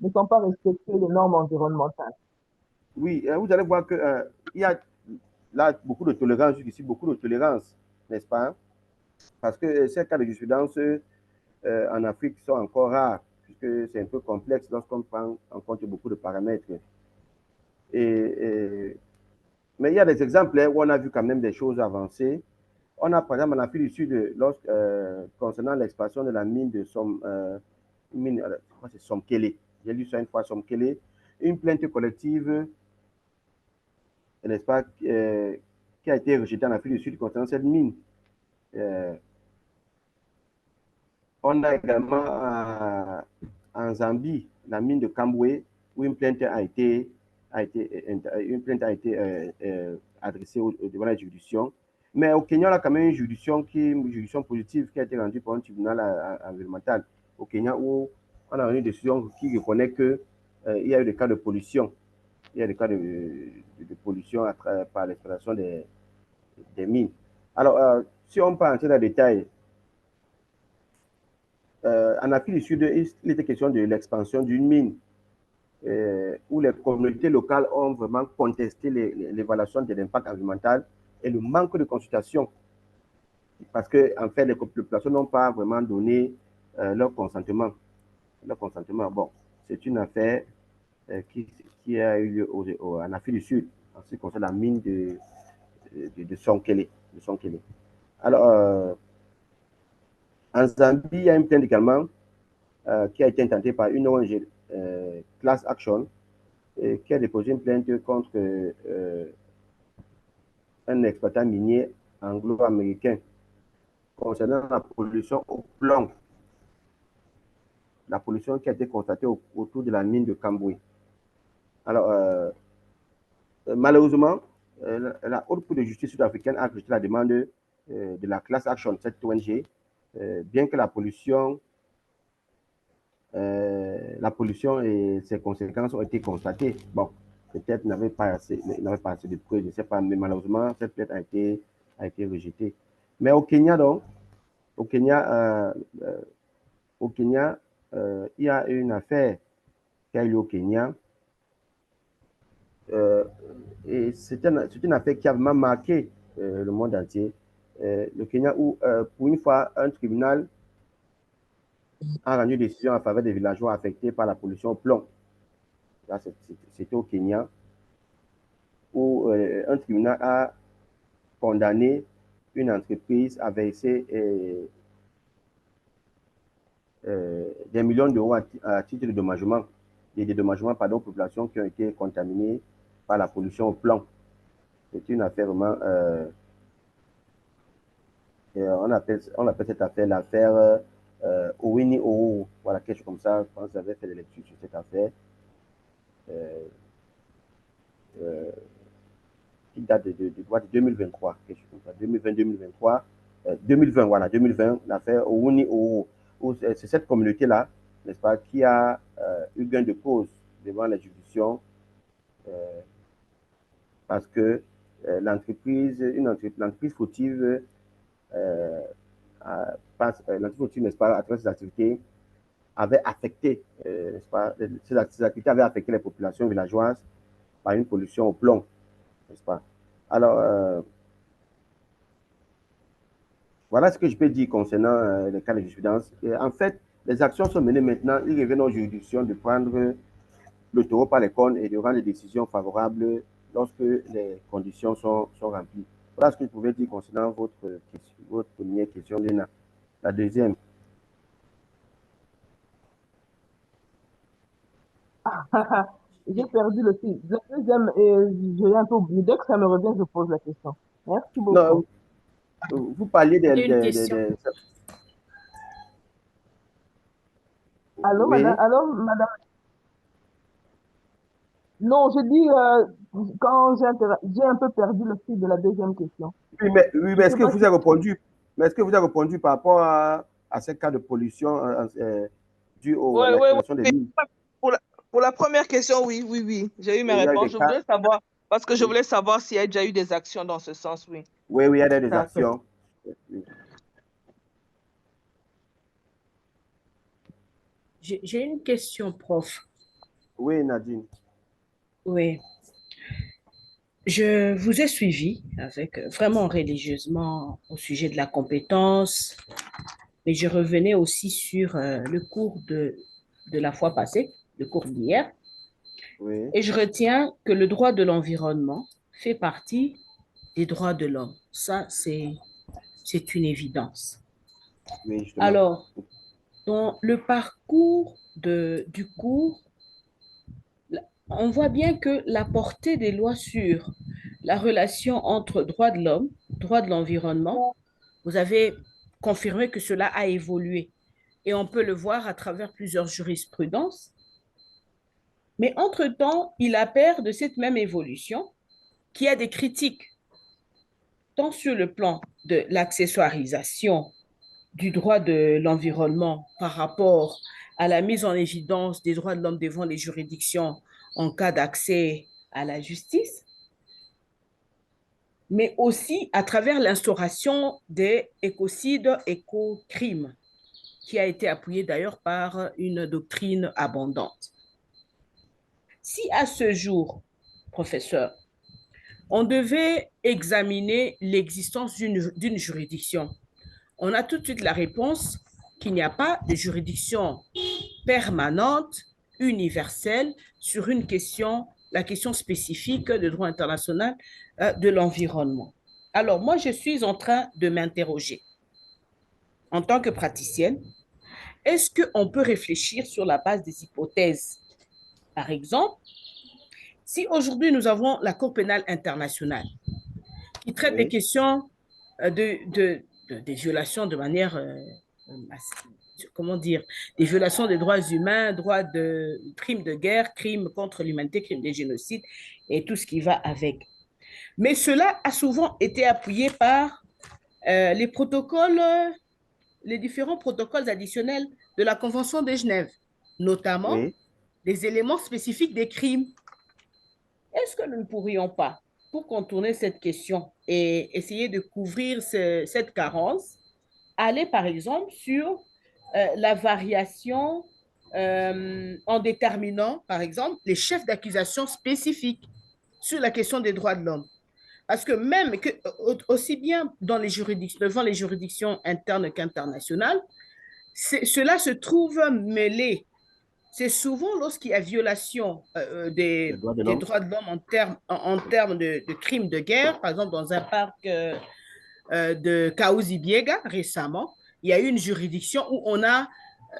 ne sont pas respectés les normes environnementales. oui, vous allez voir que il y a là beaucoup de tolérance, jusqu'ici, beaucoup de tolérance, n'est-ce pas? Parce que ces cas de jurisprudence en Afrique sont encore rares, puisque c'est un peu complexe lorsqu'on prend en compte beaucoup de paramètres. Et, mais il y a des exemples où on a vu quand même des choses avancées. On a par exemple en Afrique du Sud, concernant l'expansion de la mine de Somkele. J'ai lu ça une fois, Somkele, une plainte collective, n'est-ce pas, qui a été rejetée en Afrique du Sud concernant cette mine. Euh, on a également en Zambie la mine de Kambwe où une plainte a été adressée devant la juridiction. Mais au Kenya, on a quand même une juridiction positive qui a été rendue par un tribunal environnemental au Kenya où on a une décision qui reconnaît qu'il y a eu des cas de pollution. Il y a des cas de pollution par l'exploitation des mines. Alors, si on peut entrer dans le détail, en Afrique du Sud, il était question de l'expansion d'une mine où les communautés locales ont vraiment contesté l'évaluation de l'impact environnemental et le manque de consultation. Parce que, en fait, les populations n'ont pas vraiment donné leur consentement. Leur consentement, bon, c'est une affaire qui a eu lieu en Afrique du Sud, en ce qui concerne la mine de Sonkele. Alors, en Zambie, il y a une plainte également qui a été intentée par une ONG, Class Action, qui a déposé une plainte contre un exploitant minier anglo-américain concernant la pollution au plomb, la pollution qui a été constatée autour de la mine de Cambouis. Alors, malheureusement, la Haute Cour de justice sud-africaine a rejeté la demande de la Class Action, cette ONG, bien que la pollution et ses conséquences ont été constatées. Bon, peut-être n'avait pas assez de preuves, je ne sais pas, mais malheureusement, cette plainte a été rejetée. Mais au Kenya, donc, au Kenya, au Kenya il y a une affaire qui a eu lieu au Kenya. Euh, et c'est une affaire qui a vraiment marqué le monde entier. Le Kenya, où, pour une fois, un tribunal a rendu une décision en faveur des villageois affectés par la pollution au plomb. C'était au Kenya, où un tribunal a condamné une entreprise à verser des millions d'euros à titre de dédommagement, des dédommagements aux populations qui ont été contaminées par la pollution au plomb. C'est une affaire vraiment, on appelle cette affaire l'affaire Owini Owo. Voilà, quelque chose comme ça. Je pense que j'avais fait des lectures sur cette affaire. Euh, euh, qui date de 2023, quelque chose comme ça, 2020-2023, 2020, voilà, 2020, l'affaire Owuni Owo, c'est cette communauté-là, n'est-ce pas, qui a eu gain de cause devant la juridiction parce que l'entreprise fautive l'entreprise fautive, n'est-ce pas, à travers ses activités, avait affecté, n'est-ce pas, ces activités avaient affecté les populations villageoises par une pollution au plomb, n'est-ce pas. Alors, voilà ce que je peux dire concernant les cas de jurisprudence. Et en fait, les actions sont menées maintenant. Il revient aux juridictions de prendre le taureau par les cornes et de rendre des décisions favorables lorsque les conditions sont remplies. Voilà ce que je pouvais dire concernant votre première question, Lena. La deuxième. J'ai perdu le fil. La deuxième, j'ai un peu oublié. Dès que ça me revient, je pose la question. Merci beaucoup. Non, vous parliez J'ai une question. Allô, madame? Oui, Allô, madame? Non, je dis, quand j'ai un peu perdu le fil de la deuxième question. oui, Je mais est-ce sais que pas vous si... avez répondu, mais est-ce que vous avez répondu par rapport à ces cas de pollution dû Oui, à oui, l'exploitation des oui. mines? Pour pour la première question, oui, oui, oui. J'ai eu mes Il y a eu des réponses. Je cas, voulais savoir, parce que je oui, voulais savoir s'il y a déjà eu des actions dans ce sens, oui. oui, il y a des D'accord. actions. Oui, J'ai une question, prof. oui, Nadine. Oui. Je vous ai suivi avec vraiment religieusement au sujet de la compétence, mais je revenais aussi sur le cours de la fois passée, le cours d'hier, Oui, et je retiens que le droit de l'environnement fait partie des droits de l'homme. Ça, c'est une évidence. oui, justement. Alors, dans le parcours du cours, on voit bien que la portée des lois sur la relation entre droits de l'homme, droits de l'environnement, vous avez confirmé que cela a évolué. Et on peut le voir à travers plusieurs jurisprudences. Mais entre-temps, il appert de cette même évolution qu'il y a des critiques, tant sur le plan de l'accessoirisation du droit de l'environnement par rapport à la mise en évidence des droits de l'homme devant les juridictions en cas d'accès à la justice, mais aussi à travers l'instauration des écocides, éco-crimes, qui a été appuyée d'ailleurs par une doctrine abondante. Si à ce jour, professeur, on devait examiner l'existence d'une juridiction, on a tout de suite la réponse qu'il n'y a pas de juridiction permanente, universelle, sur une question, la question spécifique de droit international de l'environnement. Alors, moi, je suis en train de m'interroger en tant que praticienne, est-ce qu'on peut réfléchir sur la base des hypothèses? Par exemple, si aujourd'hui nous avons la Cour pénale internationale qui traite des Oui, questions des violations de manière, comment dire, des violations des droits humains, droits de crimes de guerre, crimes contre l'humanité, crimes de génocide et tout ce qui va avec. Mais cela a souvent été appuyé par les protocoles, les différents protocoles additionnels de la Convention de Genève, notamment oui. les éléments spécifiques des crimes. Est-ce que nous ne pourrions pas, pour contourner cette question et essayer de couvrir cette carence, aller par exemple sur la variation en déterminant, par exemple, les chefs d'accusation spécifiques sur la question des droits de l'homme? Parce que même que, aussi bien dans les juridictions, devant les juridictions internes qu'internationales, cela se trouve mêlé. C'est souvent lorsqu'il y a violation Les droits de des l'homme. droits de l'homme en termes de crimes de guerre, par exemple dans un parc de Kaouzi-Biega récemment, il y a eu une juridiction où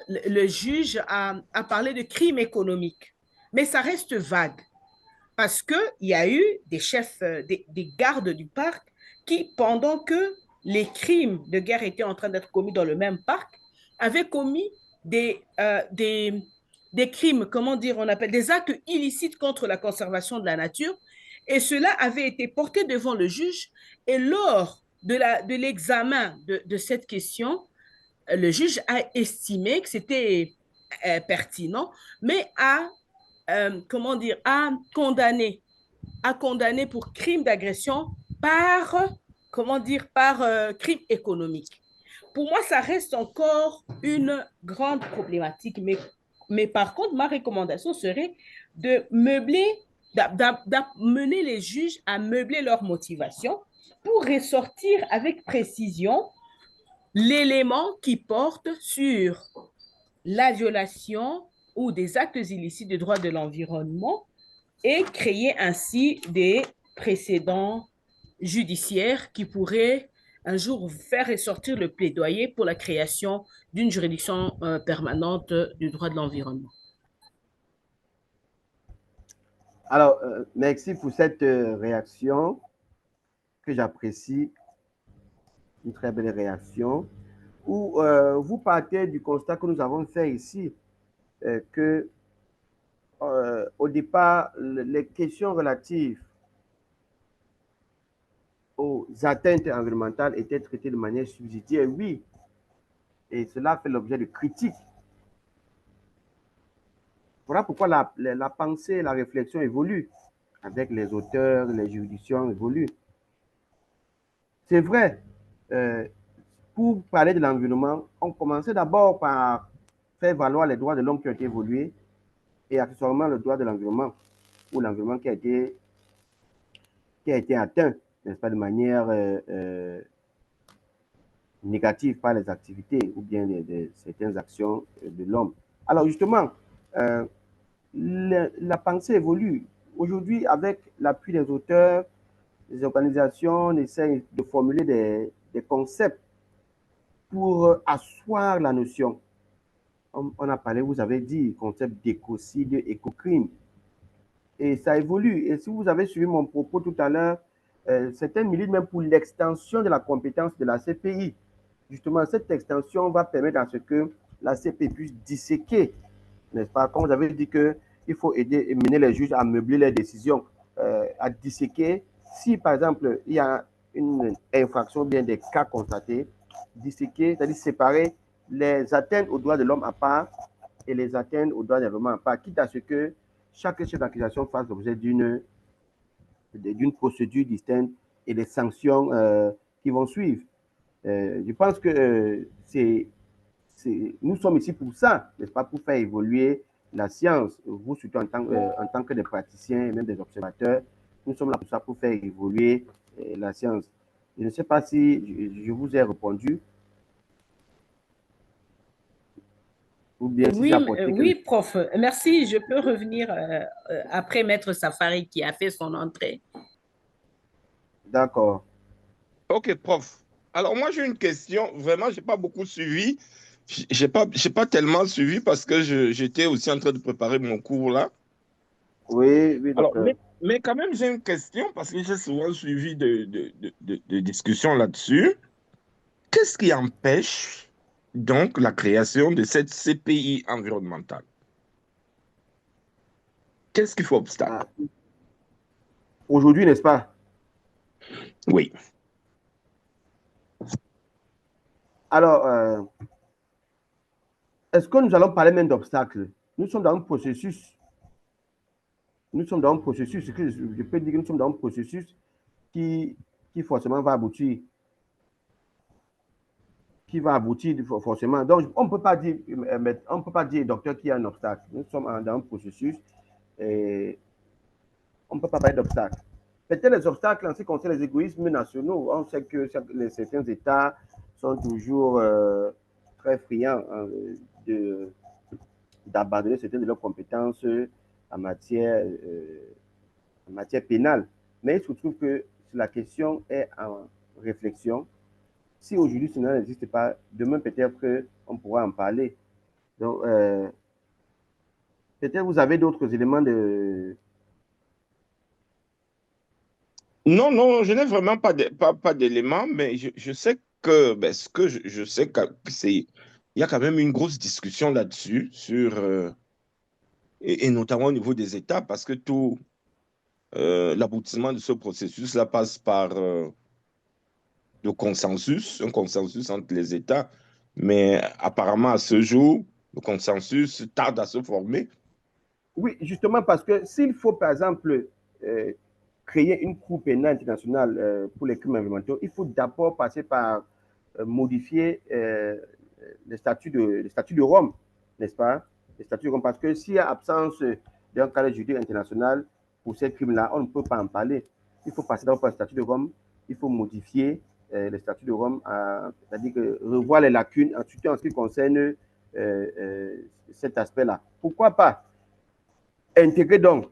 le juge a parlé de crimes économiques. Mais ça reste vague parce qu'il y a eu des chefs, des gardes du parc qui, pendant que les crimes de guerre étaient en train d'être commis dans le même parc, avaient commis des crimes, comment dire, on appelle des actes illicites contre la conservation de la nature. Et cela avait été porté devant le juge. Et lors de l'examen de cette question, le juge a estimé que c'était pertinent, mais a comment dire, à condamner pour crime d'agression par, comment dire, par crime économique. Pour moi, ça reste encore une grande problématique, mais par contre, ma recommandation serait de meubler, d'amener les juges à meubler leur motivation pour ressortir avec précision l'élément qui porte sur la violation ou des actes illicites des droits de l'environnement et créer ainsi des précédents judiciaires qui pourraient un jour faire ressortir le plaidoyer pour la création d'une juridiction permanente du droit de l'environnement. Alors, merci pour cette réaction que j'apprécie, une très belle réaction, où vous partez du constat que nous avons fait ici, que au départ, les questions relatives aux atteintes environnementales étaient traitées de manière subsidiaire, oui, et cela fait l'objet de critiques. Voilà pourquoi la pensée, la réflexion évolue, avec les auteurs, les juridictions évoluent. C'est vrai, pour parler de l'environnement, on commençait d'abord par faire valoir les droits de l'homme qui ont été évolués et accessoirement le droit de l'environnement, ou l'environnement qui a été atteint, n'est-ce pas, de manière négative par les activités ou bien certaines actions de l'homme. Alors justement, la pensée évolue. Aujourd'hui, avec l'appui des auteurs, les organisations essaient de formuler des concepts pour asseoir la notion. On a parlé, vous avez dit, concept d'écocide, écocrime. Et ça évolue. Et si vous avez suivi mon propos tout à l'heure, certains militent même pour l'extension de la compétence de la CPI. Justement, cette extension va permettre à ce que la CPI puisse disséquer, n'est-ce pas? Comme vous avez dit qu'il faut aider et mener les juges à meubler leurs décisions, à disséquer. Si, par exemple, il y a une infraction, bien des cas constatés, disséquer, c'est-à-dire séparer les atteintes aux droits de l'homme à part et les atteintes aux droits de l'homme à part, quitte à ce que chaque chef d'accusation fasse l'objet d'une procédure distincte et des sanctions qui vont suivre. Je pense que nous sommes ici pour ça, n'est-ce pas, pour faire évoluer la science. Vous, surtout en tant que des praticiens et même des observateurs, nous sommes là pour ça, pour faire évoluer la science. Je ne sais pas si je vous ai répondu. Ou bien si Oui, oui, prof. Merci. Je peux revenir après Maître Safari qui a fait son entrée. D'accord. Ok, prof. Alors, moi, j'ai une question. Vraiment, je n'ai pas beaucoup suivi. Je n'ai pas tellement suivi parce que j'étais aussi en train de préparer mon cours là. Oui, oui, Alors, docteur. mais quand même, j'ai une question parce que j'ai souvent suivi de discussions là-dessus. Qu'est-ce qui empêche donc la création de cette CPI environnementale? Qu'est-ce qui fait obstacle? Aujourd'hui, n'est-ce pas? Oui. Alors, est-ce que nous allons parler même d'obstacles? Nous sommes dans un processus. Nous sommes dans un processus, que je peux dire que nous sommes dans un processus qui forcément va aboutir. Qui va aboutir forcément. Donc, on ne peut pas dire, docteur, qu'il y a un obstacle. Nous sommes dans un processus et on ne peut pas parler d'obstacle. Peut-être les obstacles en ce qui concerne les égoïsmes nationaux. On sait que certains États sont toujours très friands d'abandonner certaines de leurs compétences en matière pénale. Mais il se trouve que la question est en réflexion. Si aujourd'hui cela n'existe pas, demain peut-être qu'on pourra en parler. Donc, peut-être vous avez d'autres éléments de... Non, non, je n'ai vraiment pas d'éléments, mais je sais que, ben, ce que je sais que il y a quand même une grosse discussion là-dessus, et notamment au niveau des États, parce que tout l'aboutissement de ce processus-là passe par un consensus entre les États, mais apparemment à ce jour, le consensus tarde à se former. Oui, justement, parce que s'il faut, par exemple, créer une Cour pénale internationale pour les crimes environnementaux, il faut d'abord passer par modifier les statuts de Rome, n'est-ce pas? Les statuts de Rome, parce que s'il y a absence d'un cadre juridique international pour ces crimes-là, on ne peut pas en parler. Il faut passer d'abord par le statut de Rome, il faut modifier les statuts de Rome, c'est-à-dire que revoir les lacunes, surtout en ce qui concerne cet aspect-là. Pourquoi pas intégrer donc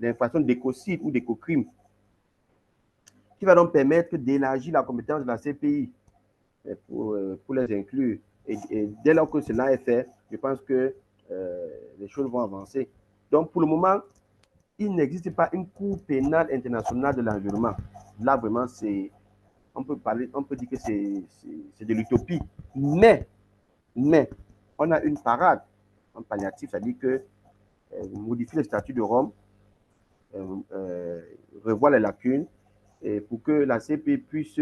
l'infraction d'écocide ou d'écocrime qui va donc permettre d'élargir la compétence de la CPI pour les inclure. Et dès lors que cela est fait, je pense que les choses vont avancer. Donc, pour le moment, il n'existe pas une Cour pénale internationale de l'environnement. Là, vraiment, on peut dire que c'est de l'utopie. Mais, on a une parade en palliatif, c'est-à-dire que modifier le statut de Rome, revoir les lacunes, et pour que la CPI puisse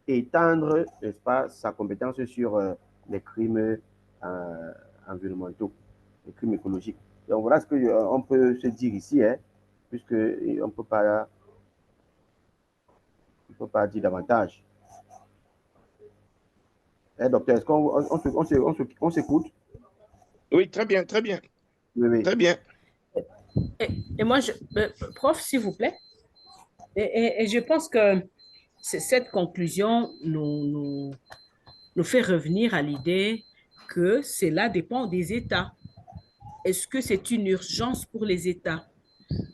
étendre, n'est-ce pas, sa compétence sur les crimes environnementaux, les crimes écologiques. Donc voilà ce qu'on peut se dire ici, hein, puisque on ne peut pas dire davantage. Docteur, est-ce qu'on s'écoute? Oui, très bien, très bien. Oui, oui. Très bien. Et moi, prof, s'il vous plaît, et je pense que cette conclusion nous fait revenir à l'idée que cela dépend des États. Est-ce que c'est une urgence pour les États?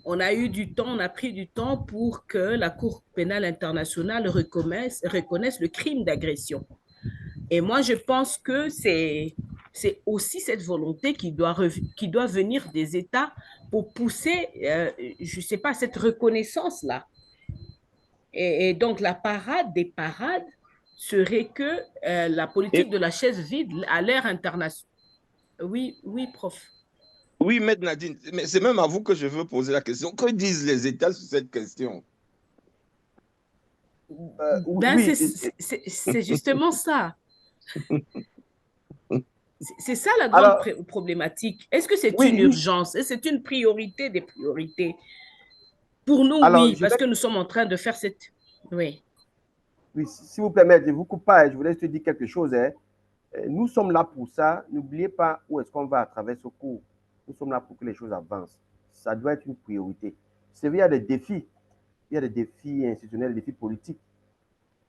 On a eu du temps, on a pris du temps pour que la Cour pénale internationale reconnaisse le crime d'agression. Et moi, je pense que c'est aussi cette volonté qui doit venir des États pour pousser, je ne sais pas, cette reconnaissance-là. Et donc, la parade des parades serait que la politique Et, de la chaise vide à l'ère internationale. Oui, oui, prof. oui, Maître Nadine, mais c'est même à vous que je veux poser la question. Que disent les États sur cette question? Ben, Oui. c'est justement ça. C'est ça la grande Alors, problématique. Est-ce que c'est une oui. urgence? Est-ce que c'est une priorité des priorités? Pour nous, Alors, oui, parce que nous sommes en train de faire cette... Oui. Oui, si vous permettez, je ne vous coupe pas, je voulais te dire quelque chose. Hein. Nous sommes là pour ça. N'oubliez pas où est-ce qu'on va à travers ce cours. Nous sommes là pour que les choses avancent. Ça doit être une priorité. C'est vrai, il y a des défis. Il y a des défis institutionnels, des défis politiques.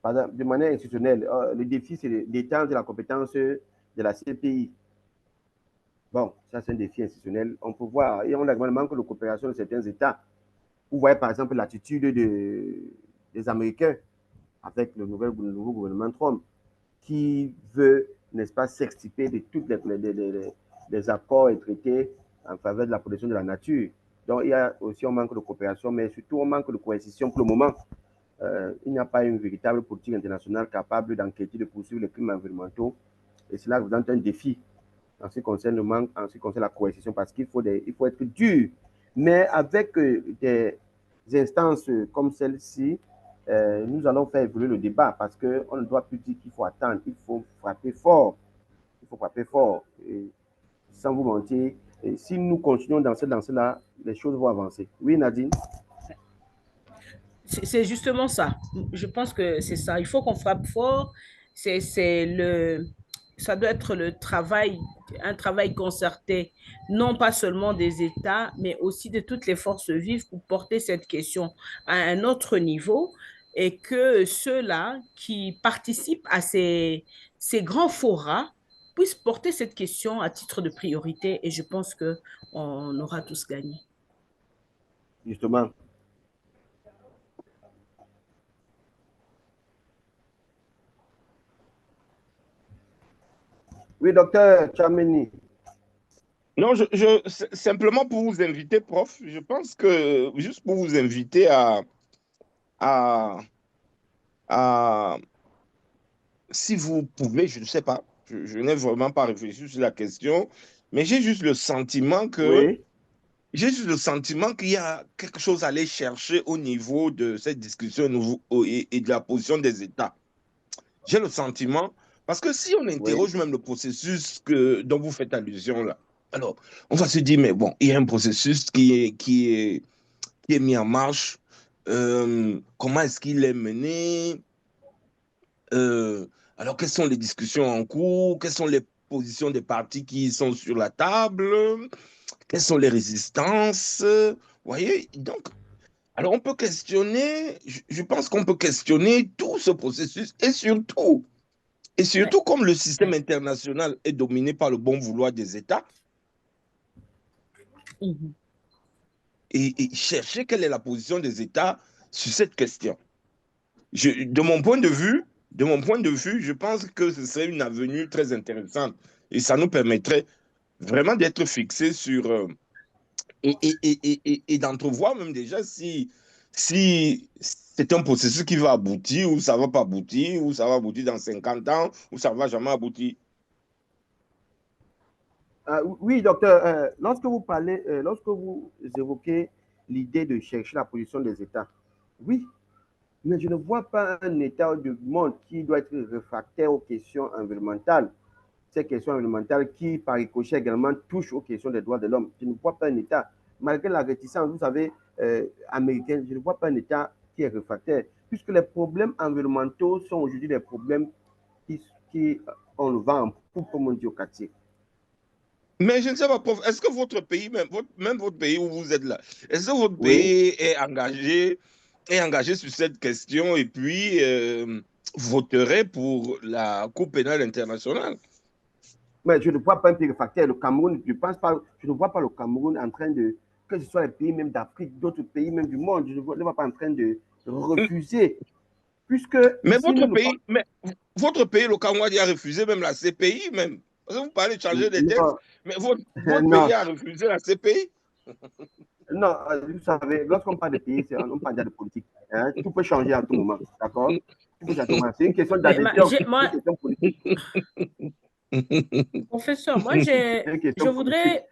Par exemple, de manière institutionnelle, le défi, c'est d'étendre la compétence de la CPI. Bon, ça, c'est un défi institutionnel. On peut voir, et on a également le manque de coopération de certains États. Vous voyez, par exemple, l'attitude des Américains avec le nouveau gouvernement Trump, qui veut, n'est-ce pas, s'extirper de tous les accords et traités en faveur de la protection de la nature. Donc, il y a aussi un manque de coopération, mais surtout un manque de coercition pour le moment. Il n'y a pas une véritable politique internationale capable d'enquêter, de poursuivre les crimes environnementaux. Et cela représente un défi en ce qui concerne le manque, en ce qui concerne la coercition, parce qu'il faut être dur. Mais avec des instances comme celle-ci, nous allons faire évoluer le débat parce qu'on ne doit plus dire qu'il faut attendre, il faut frapper fort. Il faut frapper fort. Et sans vous mentir, et si nous continuons dans ce lancé-là, les choses vont avancer. Oui, Nadine? C'est justement ça. Je pense que c'est ça. Il faut qu'on frappe fort. Ça doit être un travail concerté, non pas seulement des États, mais aussi de toutes les forces vives pour porter cette question à un autre niveau et que ceux-là qui participent à ces grands forats puissent porter cette question à titre de priorité et je pense qu'on aura tous gagné. Justement. Oui, docteur Chameni. Non, simplement pour vous inviter, prof, je pense que juste pour vous inviter à si vous pouvez, je ne sais pas, je n'ai vraiment pas réfléchi sur la question, mais Oui. j'ai juste le sentiment qu'il y a quelque chose à aller chercher au niveau de cette discussion et de la position des États. J'ai le sentiment Parce que si on Oui, interroge même le processus dont vous faites allusion là, alors on va se dire, mais bon, il y a un processus qui est mis en marche. Comment est-ce qu'il est mené? Euh, alors, quelles sont les discussions en cours? Quelles sont les positions des partis qui sont sur la table? Quelles sont les résistances? Vous voyez? Donc, alors on peut questionner, je pense qu'on peut questionner tout ce processus et Ouais. surtout comme le système international est dominé par le bon vouloir des États Mhm. et chercher quelle est la position des États sur cette question. De mon point de vue, je pense que ce serait une avenue très intéressante et ça nous permettrait vraiment d'être fixés sur et d'entrevoir même déjà si c'est un processus qui va aboutir ou ça va pas aboutir ou ça va aboutir dans 50 ans ou ça va jamais aboutir. Oui, docteur, lorsque vous évoquez l'idée de chercher la position des États, oui, mais je ne vois pas un État du monde qui doit être réfractaire aux questions environnementales. Ces questions environnementales qui, par ricochet également, touchent aux questions des droits de l'homme. Je ne vois pas un État, malgré la réticence, vous savez, américaine, je ne vois pas un État qui est réfractaire, puisque les problèmes environnementaux sont aujourd'hui des problèmes qui on le vend en poupe, comme on dit au quartier. Mais je ne sais pas, prof, est-ce que votre pays, même votre pays où vous êtes là, est-ce que votre Oui, pays est engagé sur cette question et puis voterait pour la Cour pénale internationale? mais je ne vois pas un pays réfractaire. Le Cameroun, je pense pas, je ne vois pas le Cameroun en train de, que ce soit les pays même d'Afrique, d'autres pays même du monde, je ne vois pas en train de refuser, puisque Mais ici même, votre pays, le Cameroun, a refusé même la CPI, même. Parce que vous parlez de changer des textes, non, mais votre pays non, a refusé la CPI. non, vous savez, lorsqu'on parle de pays, on parle déjà de politique. Hein, tout peut changer à tout moment, d'accord? Tout peut changer à tout moment. C'est une question Mais d'adhésion, c'est une question politique. professeur, C'est une je question politique. voudrais,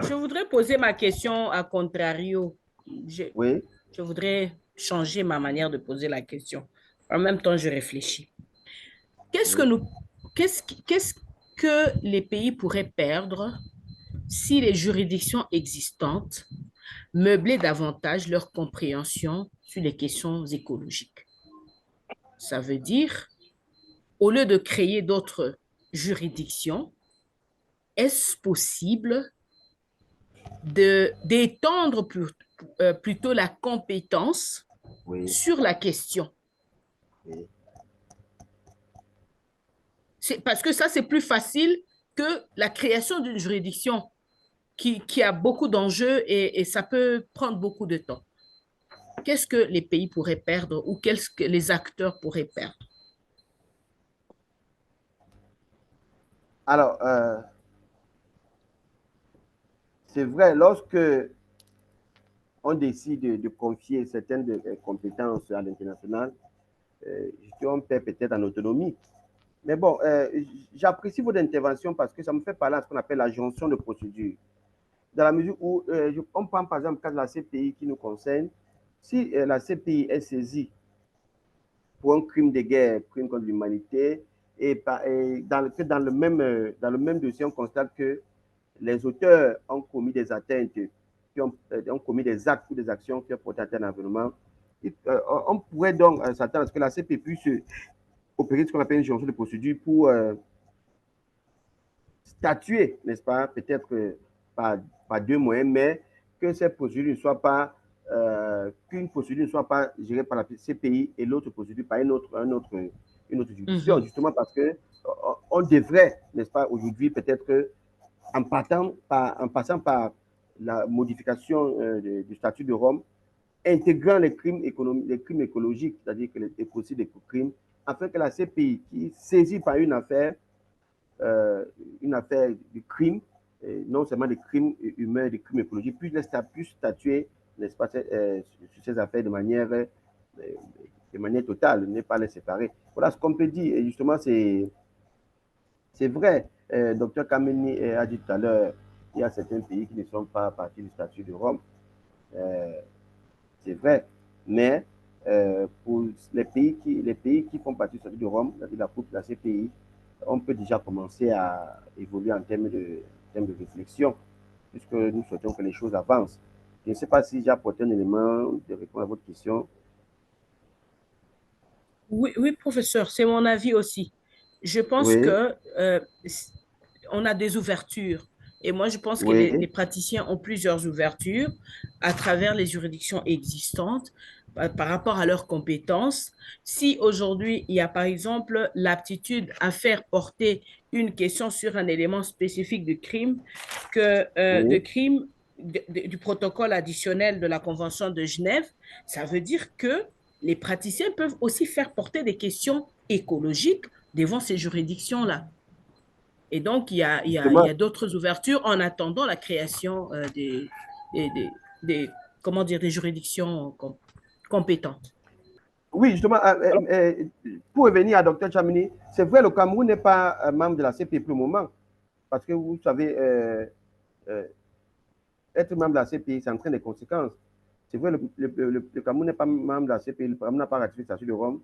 je voudrais poser ma question à contrario. Je, Oui, je voudrais changer ma manière de poser la question. En même temps, je réfléchis. Qu'est-ce que oui. nous, qu'est-ce que les pays pourraient perdre si les juridictions existantes meublaient davantage leur compréhension sur les questions écologiques? Ça veut dire, au lieu de créer d'autres juridictions, est-ce possible d'étendre plutôt la compétence Oui, sur la question? oui. Parce que ça, c'est plus facile que la création d'une juridiction qui a beaucoup d'enjeux et ça peut prendre beaucoup de temps. Qu'est-ce que les pays pourraient perdre ou qu'est-ce que les acteurs pourraient perdre? Alors, c'est vrai, lorsque on décide de confier certaines compétences à l'international, on perd peut-être en autonomie. Mais bon, j'apprécie votre intervention parce que ça me fait parler à ce qu'on appelle la jonction de procédure. Dans la mesure où on prend par exemple le cas de la CPI qui nous concerne, si la CPI est saisie pour un crime de guerre, crime contre l'humanité, et dans le même dossier, on constate que les auteurs ont commis des atteintes, ont commis des actes ou des actions qui ont porté atteinte à l'environnement, on pourrait donc s'attendre à ce que la CPI puisse opérer ce qu'on appelle une jonction de procédure pour statuer, n'est-ce pas, peut-être par, par deux moyens, mais que cette procédure ne soit pas, qu'une procédure ne soit pas gérée par la CPI et l'autre procédure par une autre juridiction, Mhm. justement parce que on devrait, n'est-ce pas, aujourd'hui, peut-être en passant par la modification du statut de Rome, intégrant les crimes écologiques, c'est-à-dire que les écocides et crimes, afin que la CPI, qui saisit par une affaire de crime, non seulement des crimes humains, des crimes écologiques, puisse statuer, n'est-ce pas, sur ces affaires de manière totale, ne pas les séparer. Voilà ce qu'on peut dire. Et justement, c'est vrai. Docteur Kameni a dit tout à l'heure, il y a certains pays qui ne sont pas partis du statut de Rome. Euh, c'est vrai. Mais pour les pays qui font partie du statut de Rome, c'est-à-dire la CPI, on peut déjà commencer à évoluer en termes de réflexion, puisque nous souhaitons que les choses avancent. Je ne sais pas si j'ai apporté un élément de réponse à votre question. Oui, oui, professeur, c'est mon avis aussi. Je pense Oui, que on a des ouvertures. Et moi, je pense que les oui, praticiens ont plusieurs ouvertures à travers les juridictions existantes par rapport à leurs compétences. Si aujourd'hui, il y a par exemple l'aptitude à faire porter une question sur un élément spécifique oui. du protocole additionnel de la Convention de Genève, ça veut dire que les praticiens peuvent aussi faire porter des questions écologiques devant ces juridictions-là. Et donc, il y Justement, a d'autres ouvertures en attendant la création des, des, comment dire, des juridictions compétentes. oui, justement, Alors, pour revenir à Dr. Chamini, c'est vrai, le Cameroun n'est pas membre de la CPI pour le moment, parce que vous savez, euh, être membre de la CPI, ça entraîne des conséquences. C'est vrai, le Cameroun n'est pas membre de la CPI, le Cameroun n'a pas ratifié le statut de Rome,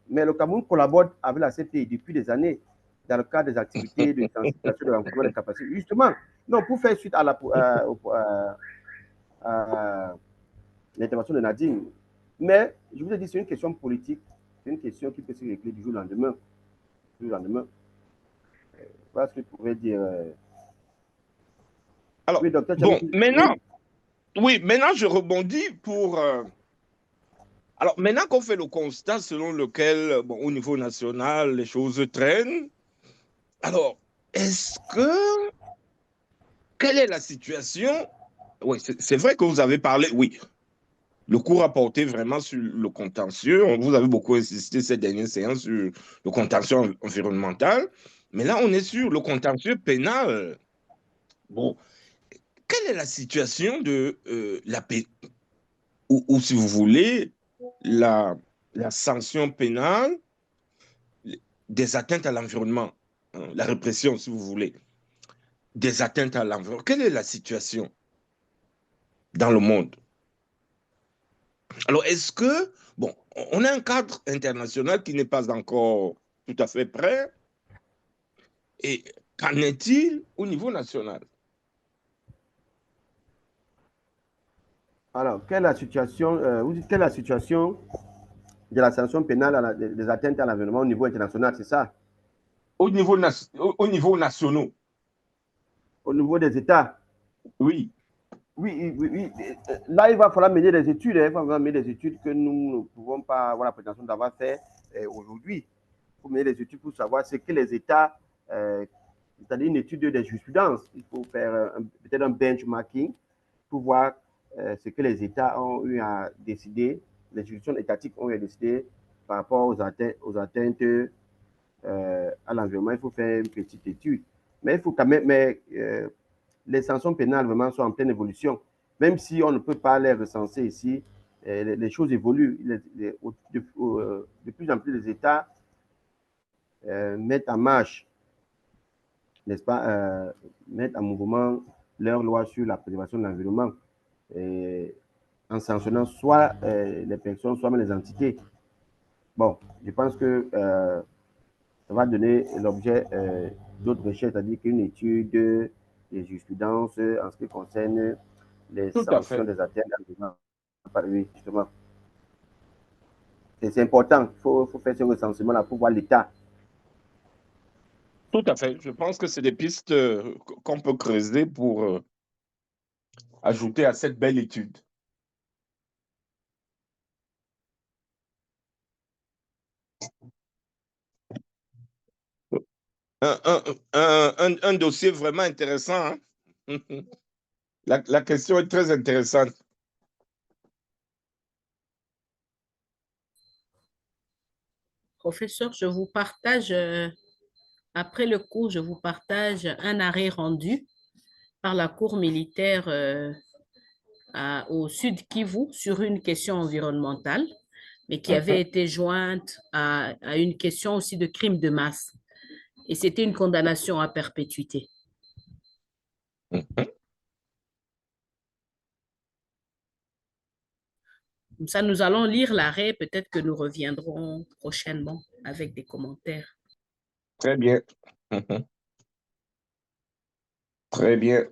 mais le Cameroun collabore avec la CPI depuis des années dans le cadre des activités de sensibilisation de renforcement des capacités. Justement, non, pour faire suite à l'intervention de Nadine. Mais je vous ai dit, c'est une question politique, c'est une question qui peut se régler du jour au lendemain. Du jour au lendemain. Voilà ce que je pourrais dire. alors, Oui, docteur bon, Chamini, maintenant, oui, oui, maintenant je rebondis pour... alors, maintenant qu'on fait le constat selon lequel, bon, au niveau national, les choses traînent, alors, est-ce que... Quelle est la situation? Oui, c'est vrai que vous avez parlé, oui, le cours a porté vraiment sur le contentieux. Vous avez beaucoup insisté ces dernières séances sur le contentieux environnemental. Mais là, on est sur le contentieux pénal. Bon, quelle est la situation de la paix, ou si vous voulez, la, la sanction pénale des atteintes à l'environnement, hein, la répression, si vous voulez, des atteintes à l'environnement? Quelle est la situation dans le monde? Alors, est-ce que, bon, on a un cadre international qui n'est pas encore tout à fait prêt, et qu'en est-il au niveau national? alors, quelle est la situation, vous dites quelle est la situation de la sanction pénale des atteintes à l'environnement au niveau international, c'est ça? Au niveau national, Au niveau des États? oui, Oui, oui, oui. Là, il va falloir mener des études. Il va falloir mener des études que nous ne pouvons pas avoir la prétention d'avoir fait aujourd'hui. Il faut mener des études pour savoir ce que les États, c'est-à-dire une étude de jurisprudence. Il faut faire peut-être un benchmarking pour voir ce que les États ont eu à décider, les juridictions étatiques ont eu à décider par rapport aux atteintes à l'environnement. Il faut faire une petite étude. Mais il faut quand même, les sanctions pénales vraiment sont en pleine évolution. Même si on ne peut pas les recenser ici, les choses évoluent. De plus en plus, les États mettent en marche, n'est-ce pas, mettent en mouvement leurs lois sur la préservation de l'environnement, en sanctionnant soit les personnes, soit même les entités. Bon, je pense que ça va donner l'objet d'autres recherches, c'est-à-dire qu'une étude des jurisprudences en ce qui concerne les tout à sanctions fait. des atteintes à l'environnement. Oui, justement. C'est important. Il faut faire ce recensement-là pour voir l'état. Tout à fait. Je pense que c'est des pistes qu'on peut creuser pour ajouter à cette belle étude. Un dossier vraiment intéressant, hein? La question est très intéressante. Professeur, je vous partage, après le cours, je vous partage un arrêt rendu par la Cour militaire au Sud Kivu sur une question environnementale, mais qui avait été jointe à une question aussi de crime de masse. Et c'était une condamnation à perpétuité. Comme ça, nous allons lire l'arrêt. Peut-être que nous reviendrons prochainement avec des commentaires. Très bien. Très bien.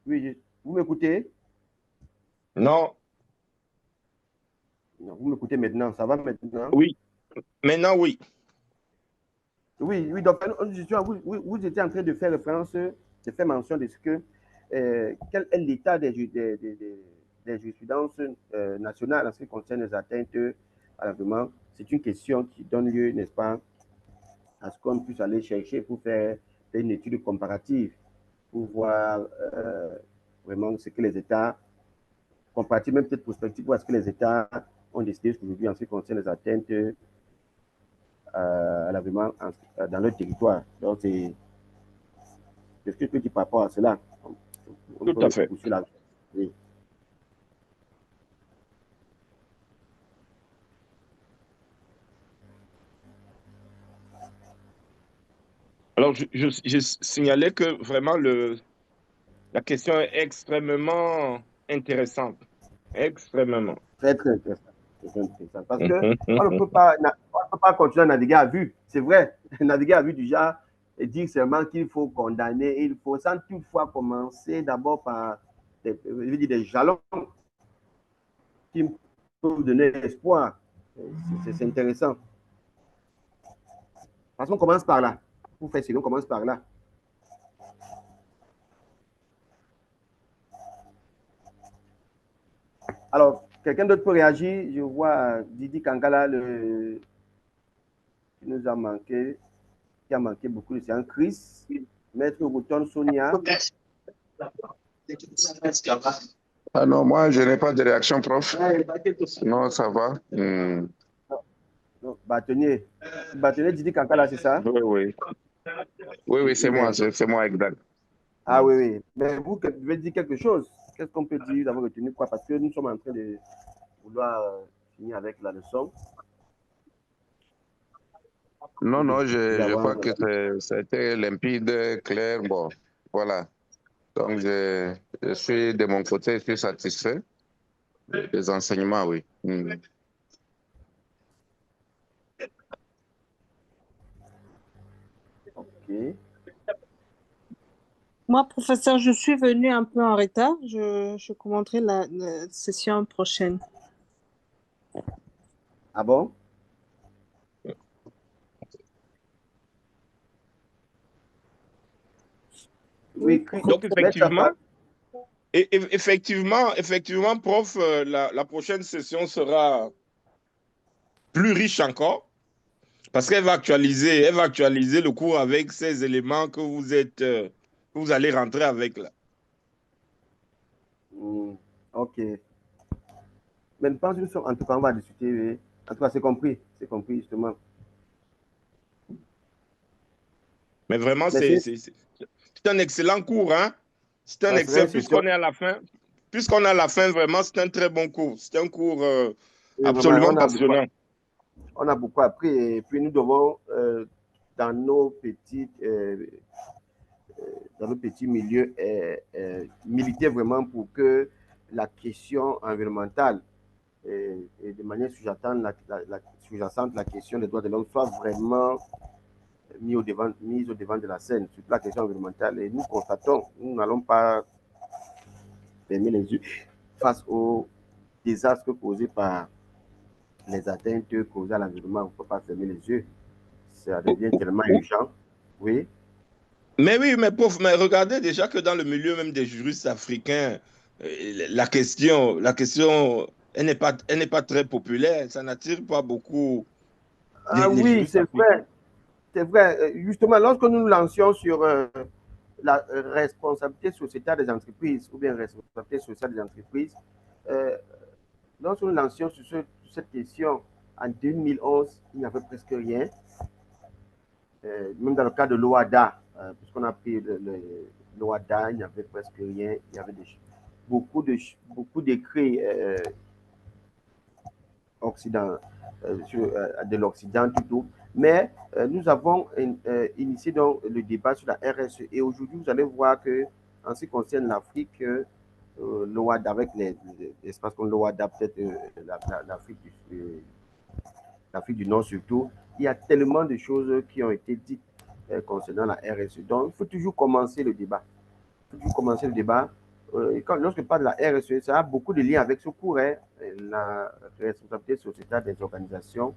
Oui, vous m'écoutez? Non, Non, vous m'écoutez maintenant, ça va maintenant? oui. Maintenant, oui. Oui, oui, donc vous étiez en train de faire référence, de faire mention de ce que, quel est l'état des jurisprudences nationales en ce qui concerne les atteintes à l'environnement. C'est une question qui donne lieu, n'est-ce pas, à ce qu'on puisse aller chercher pour faire une étude comparative, pour voir vraiment ce que les États, comparative, même peut-être prospective, voir ce que les États ont décidé aujourd'hui en ce qui concerne les atteintes à l'environnement dans leur territoire. Donc, c'est ce que je peux dire par rapport à cela. On Tout peut à fait. poursuivre la... Oui. Alors, je signalais que vraiment la question est extrêmement intéressante. Extrêmement. Très, très intéressant. Très intéressant. Parce qu'on ne peut pas continuer à naviguer à vue. C'est vrai. Naviguer à vue du genre et dire seulement qu'il faut condamner. Il faut sans toutefois commencer d'abord par des jalons qui peuvent vous donner espoir. C'est intéressant. Parce qu'on commence par là. Pour faire cela, on commence par là. Alors, quelqu'un d'autre peut réagir. Je vois Didi Kankala qui nous a manqué, qui a manqué beaucoup. C'est un Chris. Maître Bouton Sonia. Ah non, moi, je n'ai pas de réaction, prof. Non, ça va. Non, bâtonnier. Bâtonnier Didi Kankala, c'est ça? Oui, oui. Oui, oui, c'est moi, c'est moi, exact. Ah oui, oui. Mais vous devez dire quelque chose. Qu'est-ce qu'on peut dire d'avoir retenu quoi? Parce que nous sommes en train de vouloir finir avec la leçon. Non, non, je crois que c'était limpide, clair. Bon, voilà. Donc, je suis de mon côté, je suis satisfait des enseignements, oui. OK. Moi, professeur, je suis venue un peu en retard. Je commenterai la session prochaine. Ah bon? Oui, Donc, effectivement, prof, la prochaine session sera plus riche encore parce qu'elle va actualiser le cours avec ces éléments que vous allez rentrer avec là. OK. Mais je pense que en tout cas, on va discuter. Oui. En tout cas, c'est compris, justement. Mais vraiment, c'est un excellent cours, hein? C'est un excellent, puisqu'on est à la fin. Puisqu'on est à la fin, vraiment, c'est un très bon cours. C'est un cours absolument passionnant. On a beaucoup appris et puis nous devons, dans nos petits milieux, militer vraiment pour que la question environnementale et de manière sous-jacente, la question des droits de l'homme soit vraiment mise au devant de la scène, sur la question environnementale. Et nous constatons, nous n'allons pas fermer les yeux face aux désastres causés par les atteintes causées à l'environnement. On ne peut pas fermer les yeux. Ça devient tellement urgent. Oui. Mais oui, mais pauvre, mais regardez déjà que dans le milieu même des juristes africains, la question, elle n'est pas très populaire. Ça n'attire pas beaucoup Ah les oui, juristes c'est africains. vrai. C'est vrai. Justement, lorsque nous nous lancions sur la responsabilité sociétale des entreprises ou bien responsabilité sociale des entreprises, lorsque nous lancions sur cette question en 2011, il n'y avait presque rien. Même dans le cas de l'OADA, puisqu'on a pris l'OADA, il n'y avait presque rien. Il y avait beaucoup d'écrits de l'Occident plutôt. Mais nous avons initié donc le débat sur la RSE. Et aujourd'hui, vous allez voir que en ce qui concerne l'Afrique, l'OADA, avec les espaces comme l'OADA, peut-être l'Afrique du Nord surtout, il y a tellement de choses qui ont été dites concernant la RSE. Donc, il faut toujours commencer le débat. Lorsque je parle de la RSE, ça a beaucoup de liens avec ce cours, hein, la responsabilité sociétale des organisations,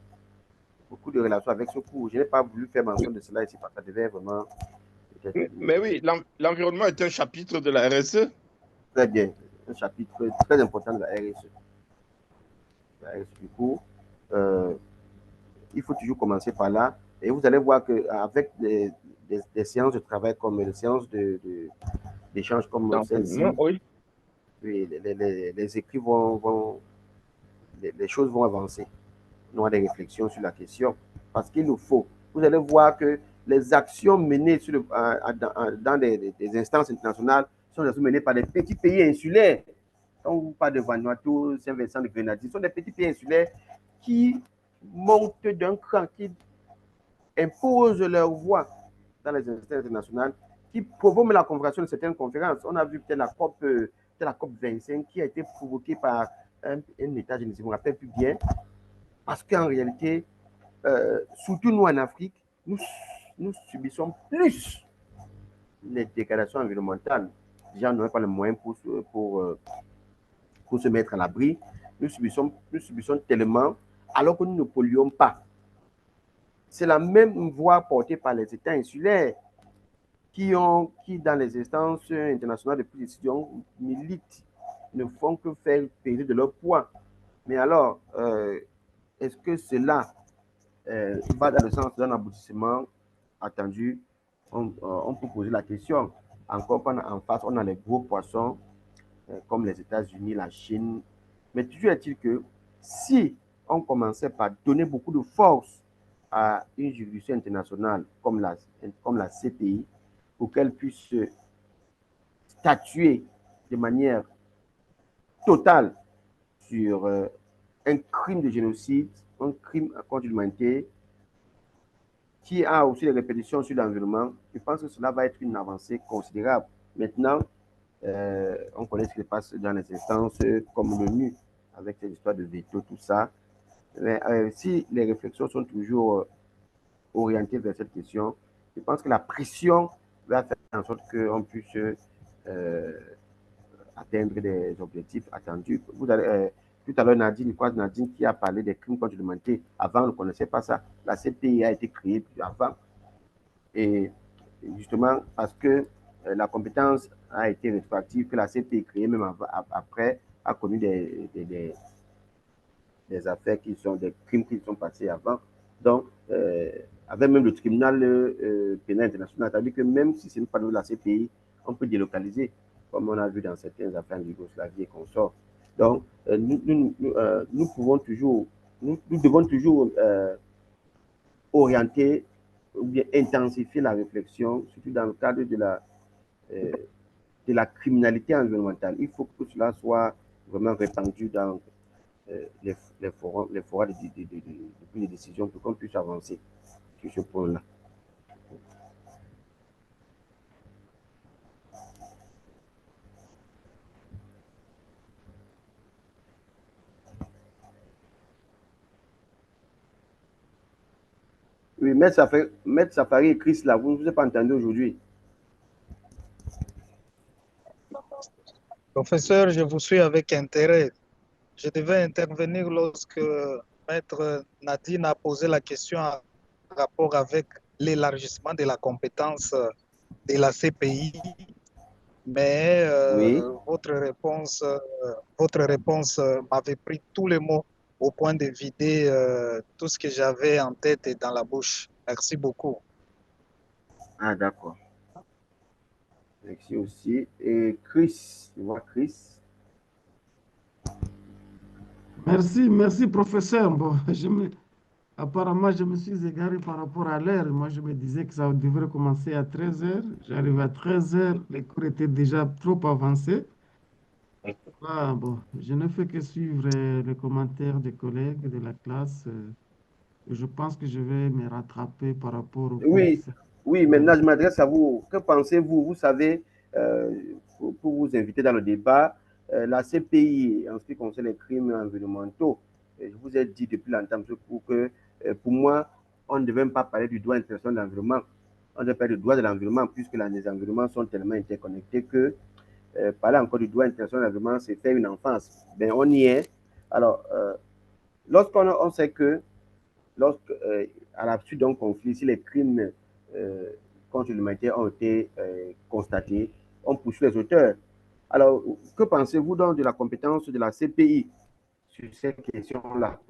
beaucoup de relations avec ce cours. Je n'ai pas voulu faire mention de cela ici parce que ça devait vraiment... Mais oui, l'environnement est un chapitre de la RSE. Très bien, un chapitre très important de la RSE. Du coup, il faut toujours commencer par là. Et vous allez voir qu'avec des séances de travail comme les séances d'échange comme celle-ci, oui. Les écrits les choses vont avancer. On aura des réflexions sur la question. Parce qu'il nous faut. Vous allez voir que les actions menées dans des instances internationales sont menées par des petits pays insulaires. On vous parle de Vanuatu, Saint-Vincent de Grenadine, ce sont des petits pays insulaires qui montent d'un cran, qui imposent leur voix dans les instances internationales, qui provoquent la convocation de certaines conférences. On a vu peut-être la COP 25 qui a été provoquée par un État, je ne me rappelle plus bien, parce qu'en réalité, surtout nous en Afrique, nous subissons plus les dégradations environnementales. Les gens n'ont pas les moyens pour se mettre à l'abri. Nous subissons tellement alors que nous ne polluons pas. C'est la même voie portée par les États insulaires qui, dans les instances internationales de prise de décision, militent, ne font que faire peser de leur poids. Mais alors, est-ce que cela va dans le sens d'un aboutissement attendu? On peut poser la question. Encore en face, on a les gros poissons comme les États-Unis, la Chine. Mais toujours est-il que si on commençait par donner beaucoup de force à une juridiction internationale comme la CPI, pour qu'elle puisse statuer de manière totale sur un crime de génocide, un crime contre l'humanité, qui a aussi des répétitions sur l'environnement, je pense que cela va être une avancée considérable. Maintenant, on connaît ce qui se passe dans les instances comme l'ONU, avec cette histoire de veto, tout ça. Mais si les réflexions sont toujours orientées vers cette question, je pense que la pression va faire en sorte qu'on puisse atteindre des objectifs attendus. Vous allez, tout à l'heure, Nadine qui a parlé des crimes contre l'humanité. Avant, on ne connaissait pas ça. La CPI a été créée avant. Et justement, parce que la compétence a été rétroactive, que la CPI créée même après a connu des affaires qui sont des crimes qui sont passés avant. Donc, avec même le tribunal pénal international, c'est-à-dire que même si ce n'est pas de la CPI, on peut délocaliser, comme on a vu dans certaines affaires de Yougoslavie et consorts. Donc, nous pouvons toujours, nous devons toujours orienter ou bien intensifier la réflexion, surtout dans le cadre de la criminalité environnementale. Il faut que cela soit vraiment répandu dans les forums de prise de décision pour qu'on puisse avancer sur ce point-là. Oui, Maître Safari et Chris, là, vous ne vous êtes pas entendu aujourd'hui. Professeur, je vous suis avec intérêt. Je devais intervenir lorsque Maître Nadine a posé la question en rapport avec l'élargissement de la compétence de la CPI, mais Oui. votre réponse m'avait pris tous les mots au point de vider tout ce que j'avais en tête et dans la bouche. Merci beaucoup. Ah, d'accord. Merci aussi. Et Chris, je vois Chris. Merci, professeur. Bon, apparemment, je me suis égaré par rapport à l'heure. Moi, je me disais que ça devrait commencer à 13 heures. J'arrive à 13 heures. Les cours étaient déjà trop avancés. Ah, bon, je ne fais que suivre les commentaires des collègues de la classe. Je pense que je vais me rattraper par rapport au cours. Oui, oui, maintenant je m'adresse à vous. Que pensez-vous? Vous savez, pour vous inviter dans le débat, la CPI, en ce qui concerne les crimes environnementaux, je vous ai dit depuis longtemps que pour moi, on ne devait même pas parler du droit international de l'environnement. On devait parler du droit de l'environnement, puisque les environnements sont tellement interconnectés que parler encore du droit international de l'environnement, c'est faire une enfance. Ben, on y est. Alors, lorsqu'on sait que à la suite d'un conflit, si les crimes contre l'humanité ont été constatés, on poursuit les auteurs. Alors, que pensez-vous donc de la compétence de la CPI sur ces questions-là?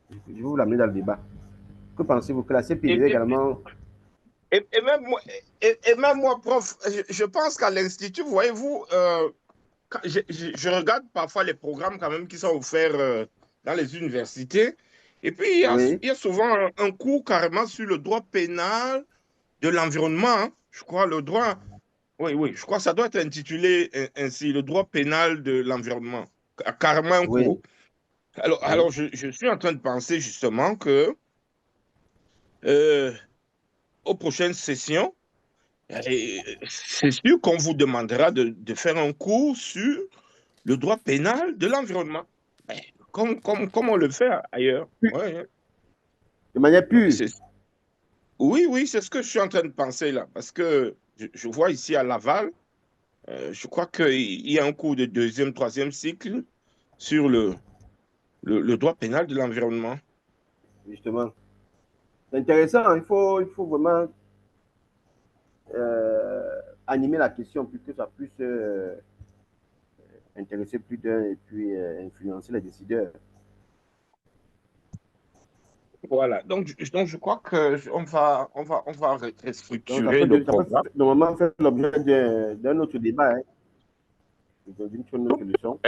Je vais vous l'amener dans le débat. Que pensez-vous que la CPI devait également... Même moi, prof, je pense qu'à l'Institut, voyez-vous, je regarde parfois les programmes quand même qui sont offerts dans les universités. Et puis, il y a souvent un cours carrément sur le droit pénal de l'environnement. Hein. Je crois le droit, oui, je crois que ça doit être intitulé ainsi, le droit pénal de l'environnement. Carrément un cours. Alors je suis en train de penser justement que aux prochaines sessions, c'est sûr qu'on vous demandera de faire un cours sur le droit pénal de l'environnement. Comme on le fait ailleurs. Ouais. De manière pure. Oui, c'est ce que je suis en train de penser là. Parce que je vois ici à Laval, je crois qu'il y a un cours de deuxième, troisième cycle sur le droit pénal de l'environnement. Justement. C'est intéressant. Il faut vraiment animer la question pour que ça puisse intéresser plus d'un et puis influencer les décideurs. Voilà, donc je crois qu'on va restructurer le programme. Normalement, faire l'objet d'un autre débat, d'une solution.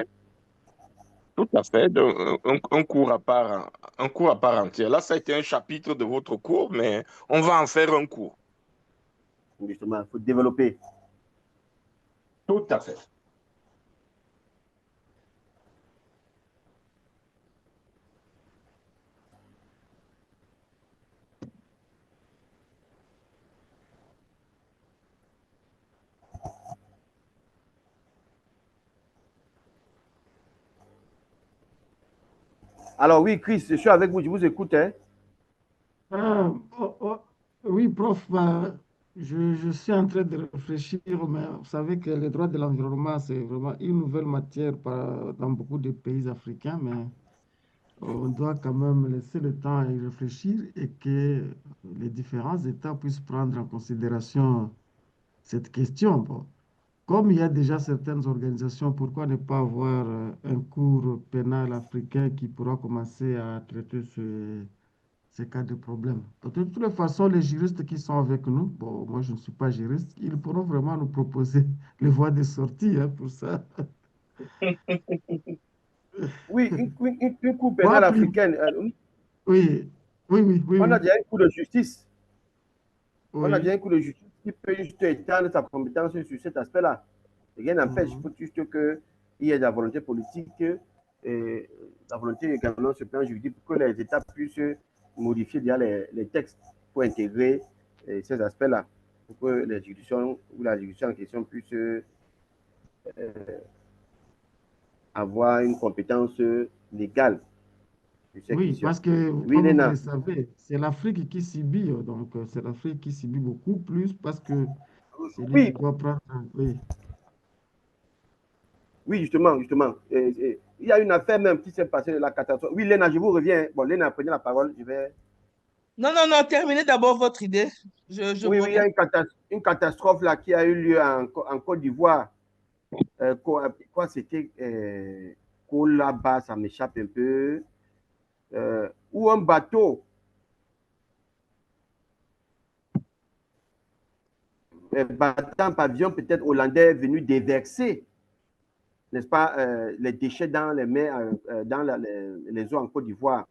Tout à fait, un cours à part entière. Là, ça a été un chapitre de votre cours, mais on va en faire un cours. Justement, il faut développer. Tout à fait. Alors oui, Chris, je suis avec vous, je vous écoute. Hein. Oui, prof, je suis en train de réfléchir, mais vous savez que les droits de l'environnement, c'est vraiment une nouvelle matière dans beaucoup de pays africains, mais on doit quand même laisser le temps à y réfléchir et que les différents États puissent prendre en considération cette question. Bon, comme il y a déjà certaines organisations, pourquoi ne pas avoir un cours pénal africain qui pourra commencer à traiter ces cas de problème? De toutes les façons, les juristes qui sont avec nous, bon, moi je ne suis pas juriste, ils pourront vraiment nous proposer les voies de sortie pour ça. Oui, une cour pénale africaine. Oui. On a déjà un cours de justice. Oui. On a déjà un cours de justice qui peut juste étendre sa compétence sur cet aspect-là. Rien n'empêche, il faut juste qu'il y ait de la volonté politique et la volonté également sur le plan juridique pour que les États puissent modifier déjà les textes pour intégrer ces aspects-là, pour que les juridictions ou la juridiction en question puisse avoir une compétence légale. Oui, parce que, oui, comme vous le savez, c'est l'Afrique qui subit, donc c'est l'Afrique qui subit beaucoup plus parce que c'est lui qui doit prendre. Oui. Oui, justement. Il y a une affaire même qui s'est passée de la catastrophe. Oui, Léna, je vous reviens. Bon, Léna, prenez la parole. Je vais... Non, terminez d'abord votre idée. Oui, il y a une catastrophe là qui a eu lieu en Côte d'Ivoire. Quoi c'était Colaba, ça m'échappe un peu. Où un bateau battant pavillon peut-être hollandais est venu déverser n'est-ce pas, les déchets dans les mers, dans les eaux en Côte d'Ivoire,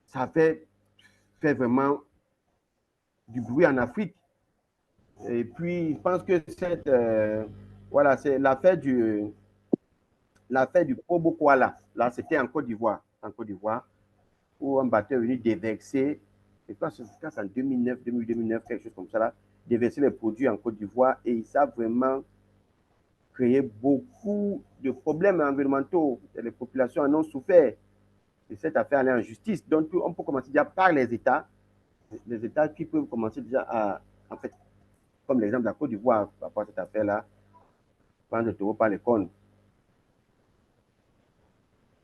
ça fait vraiment du bruit en Afrique. Et puis, je pense que voilà, c'est l'affaire du Probo-Koala. Là, c'était en Côte d'Ivoire, où un bateau est venu déverser, je pense que c'est en 2009, 2009, quelque chose comme ça, là, déverser les produits en Côte d'Ivoire, et ça a vraiment créé beaucoup de problèmes environnementaux. Les populations en ont souffert. Et cette affaire est en justice. Donc, on peut commencer déjà par les États qui peuvent commencer déjà à, en fait, comme l'exemple de la Côte d'Ivoire, par rapport à cette affaire-là, prendre le taureau par les cornes.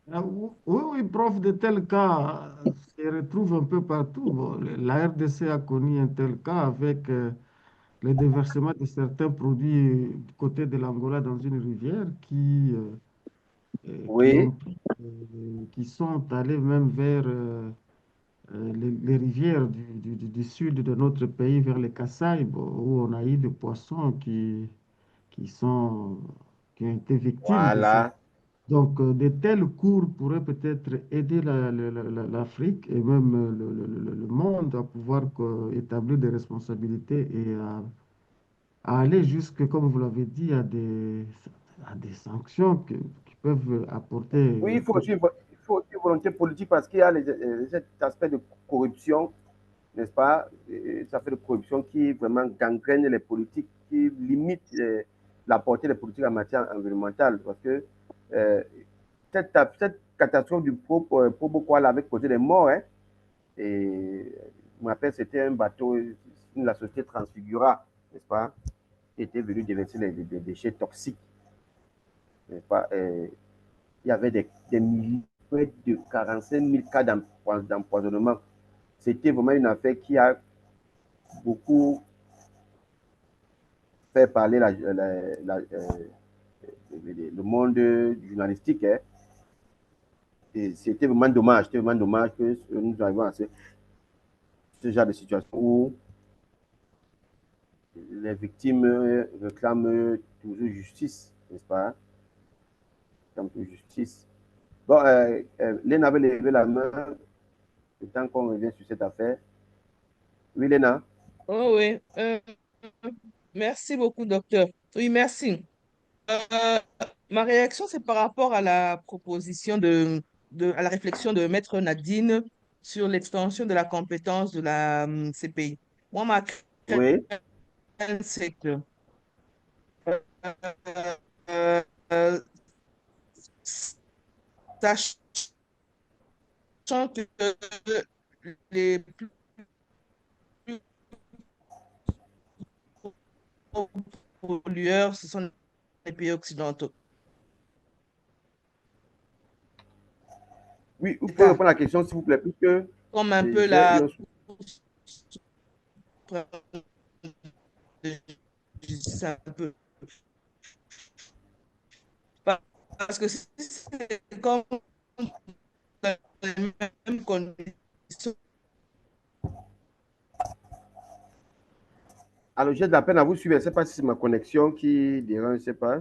Oui, oui, prof, de tels cas se retrouvent un peu partout. Bon, la RDC a connu un tel cas avec le déversement de certains produits du côté de l'Angola dans une rivière Oui, qui sont allés même vers les rivières du sud de notre pays, vers les Kasaï, bon, où on a eu des poissons qui sont, qui ont été victimes de ça. voilà. Donc, de tels cours pourraient peut-être aider l'Afrique et même le monde à pouvoir établir des responsabilités et à aller jusque, comme vous l'avez dit, à des sanctions qui peuvent apporter. Oui, il faut aussi volonté politique parce qu'il y a cet aspect de corruption, n'est-ce pas? Ça fait de corruption qui vraiment gangrène les politiques, qui limite la portée des politiques en matière environnementale. Parce que euh, cette catastrophe du Probo-Koala avec causé des morts, hein, et je me rappelle, c'était un bateau, la société Transfigura, n'est-ce pas, qui était venu déverser des déchets toxiques, n'est-ce pas? Il y avait des milliers, près de 45 000 cas d'empoisonnement. C'était vraiment une affaire qui a beaucoup fait parler le monde journalistique. Hein. Et c'était vraiment dommage que nous arrivions à ce genre de situation où les victimes réclament toujours justice, n'est-ce pas? Réclament toujours justice. Bon, Léna avait levé la main, le temps qu'on revient sur cette affaire. Oui, Léna. Oh oui, merci beaucoup, docteur. Oui, merci. Euh, Ma réaction, c'est par rapport à la proposition à la réflexion de Maître Nadine sur l'extension de la compétence de la CPI. Moi, ma Oui. crainte, c'est que euh, euh, euh, sachant que les plus gros pollueurs, ce sont les pays occidentaux. Oui, vous pouvez État, répondre à la question, s'il vous plaît, puisque comme un peu j'ai eu la un... justice un peu. Parce que si c'est comme dans les mêmes conditions. Alors, j'ai de la peine à vous suivre. Je ne sais pas si c'est ma connexion qui dérange, je ne sais pas.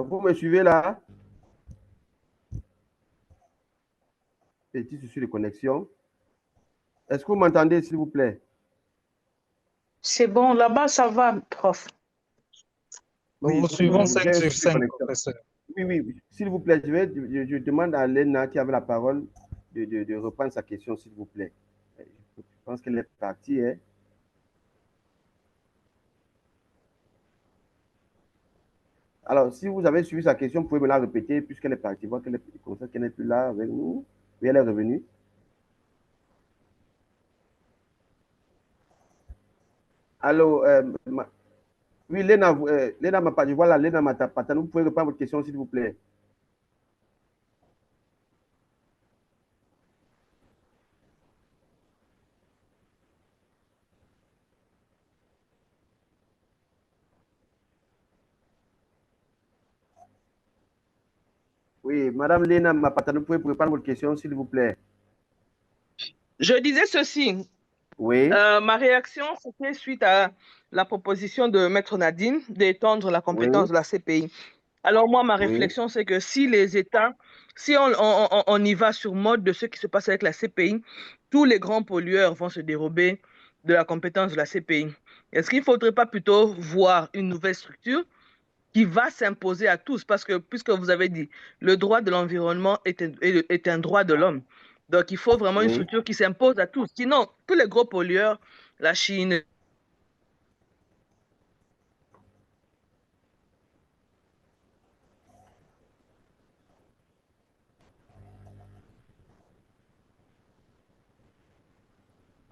Vous me suivez là? Petit souci de connexion. Est-ce que vous m'entendez, s'il vous plaît? C'est bon, là-bas, ça va, prof. Nous Oui, vous suivons 5 j'ai un sur souci de 5, connexion. professeur. Oui, oui, s'il vous plaît, je demande à Léna qui avait la parole de reprendre sa question, s'il vous plaît. Je pense qu'elle est partie. Hein. Alors, si vous avez suivi sa question, vous pouvez me la répéter puisqu'elle est partie. Voir qu'elle n'est plus là avec nous. Oui, elle est revenue. Allô, oui, Léna, Léna Mapata, voilà, Léna Mapata, vous pouvez répondre à votre question, s'il vous plaît. Oui, Madame Léna Mapata, vous pouvez répondre à votre question, s'il vous plaît. Je disais ceci. Oui. Ma réaction, c'était suite à la proposition de Maître Nadine d'étendre la compétence de la CPI. Alors moi, ma réflexion, c'est que si les États, si on y va sur mode de ce qui se passe avec la CPI, tous les grands pollueurs vont se dérober de la compétence de la CPI. Est-ce qu'il ne faudrait pas plutôt voir une nouvelle structure qui va s'imposer à tous? Parce que, puisque vous avez dit, le droit de l'environnement est un droit de l'homme. Donc, il faut vraiment une structure qui s'impose à tous. Sinon, tous les gros pollueurs, la Chine,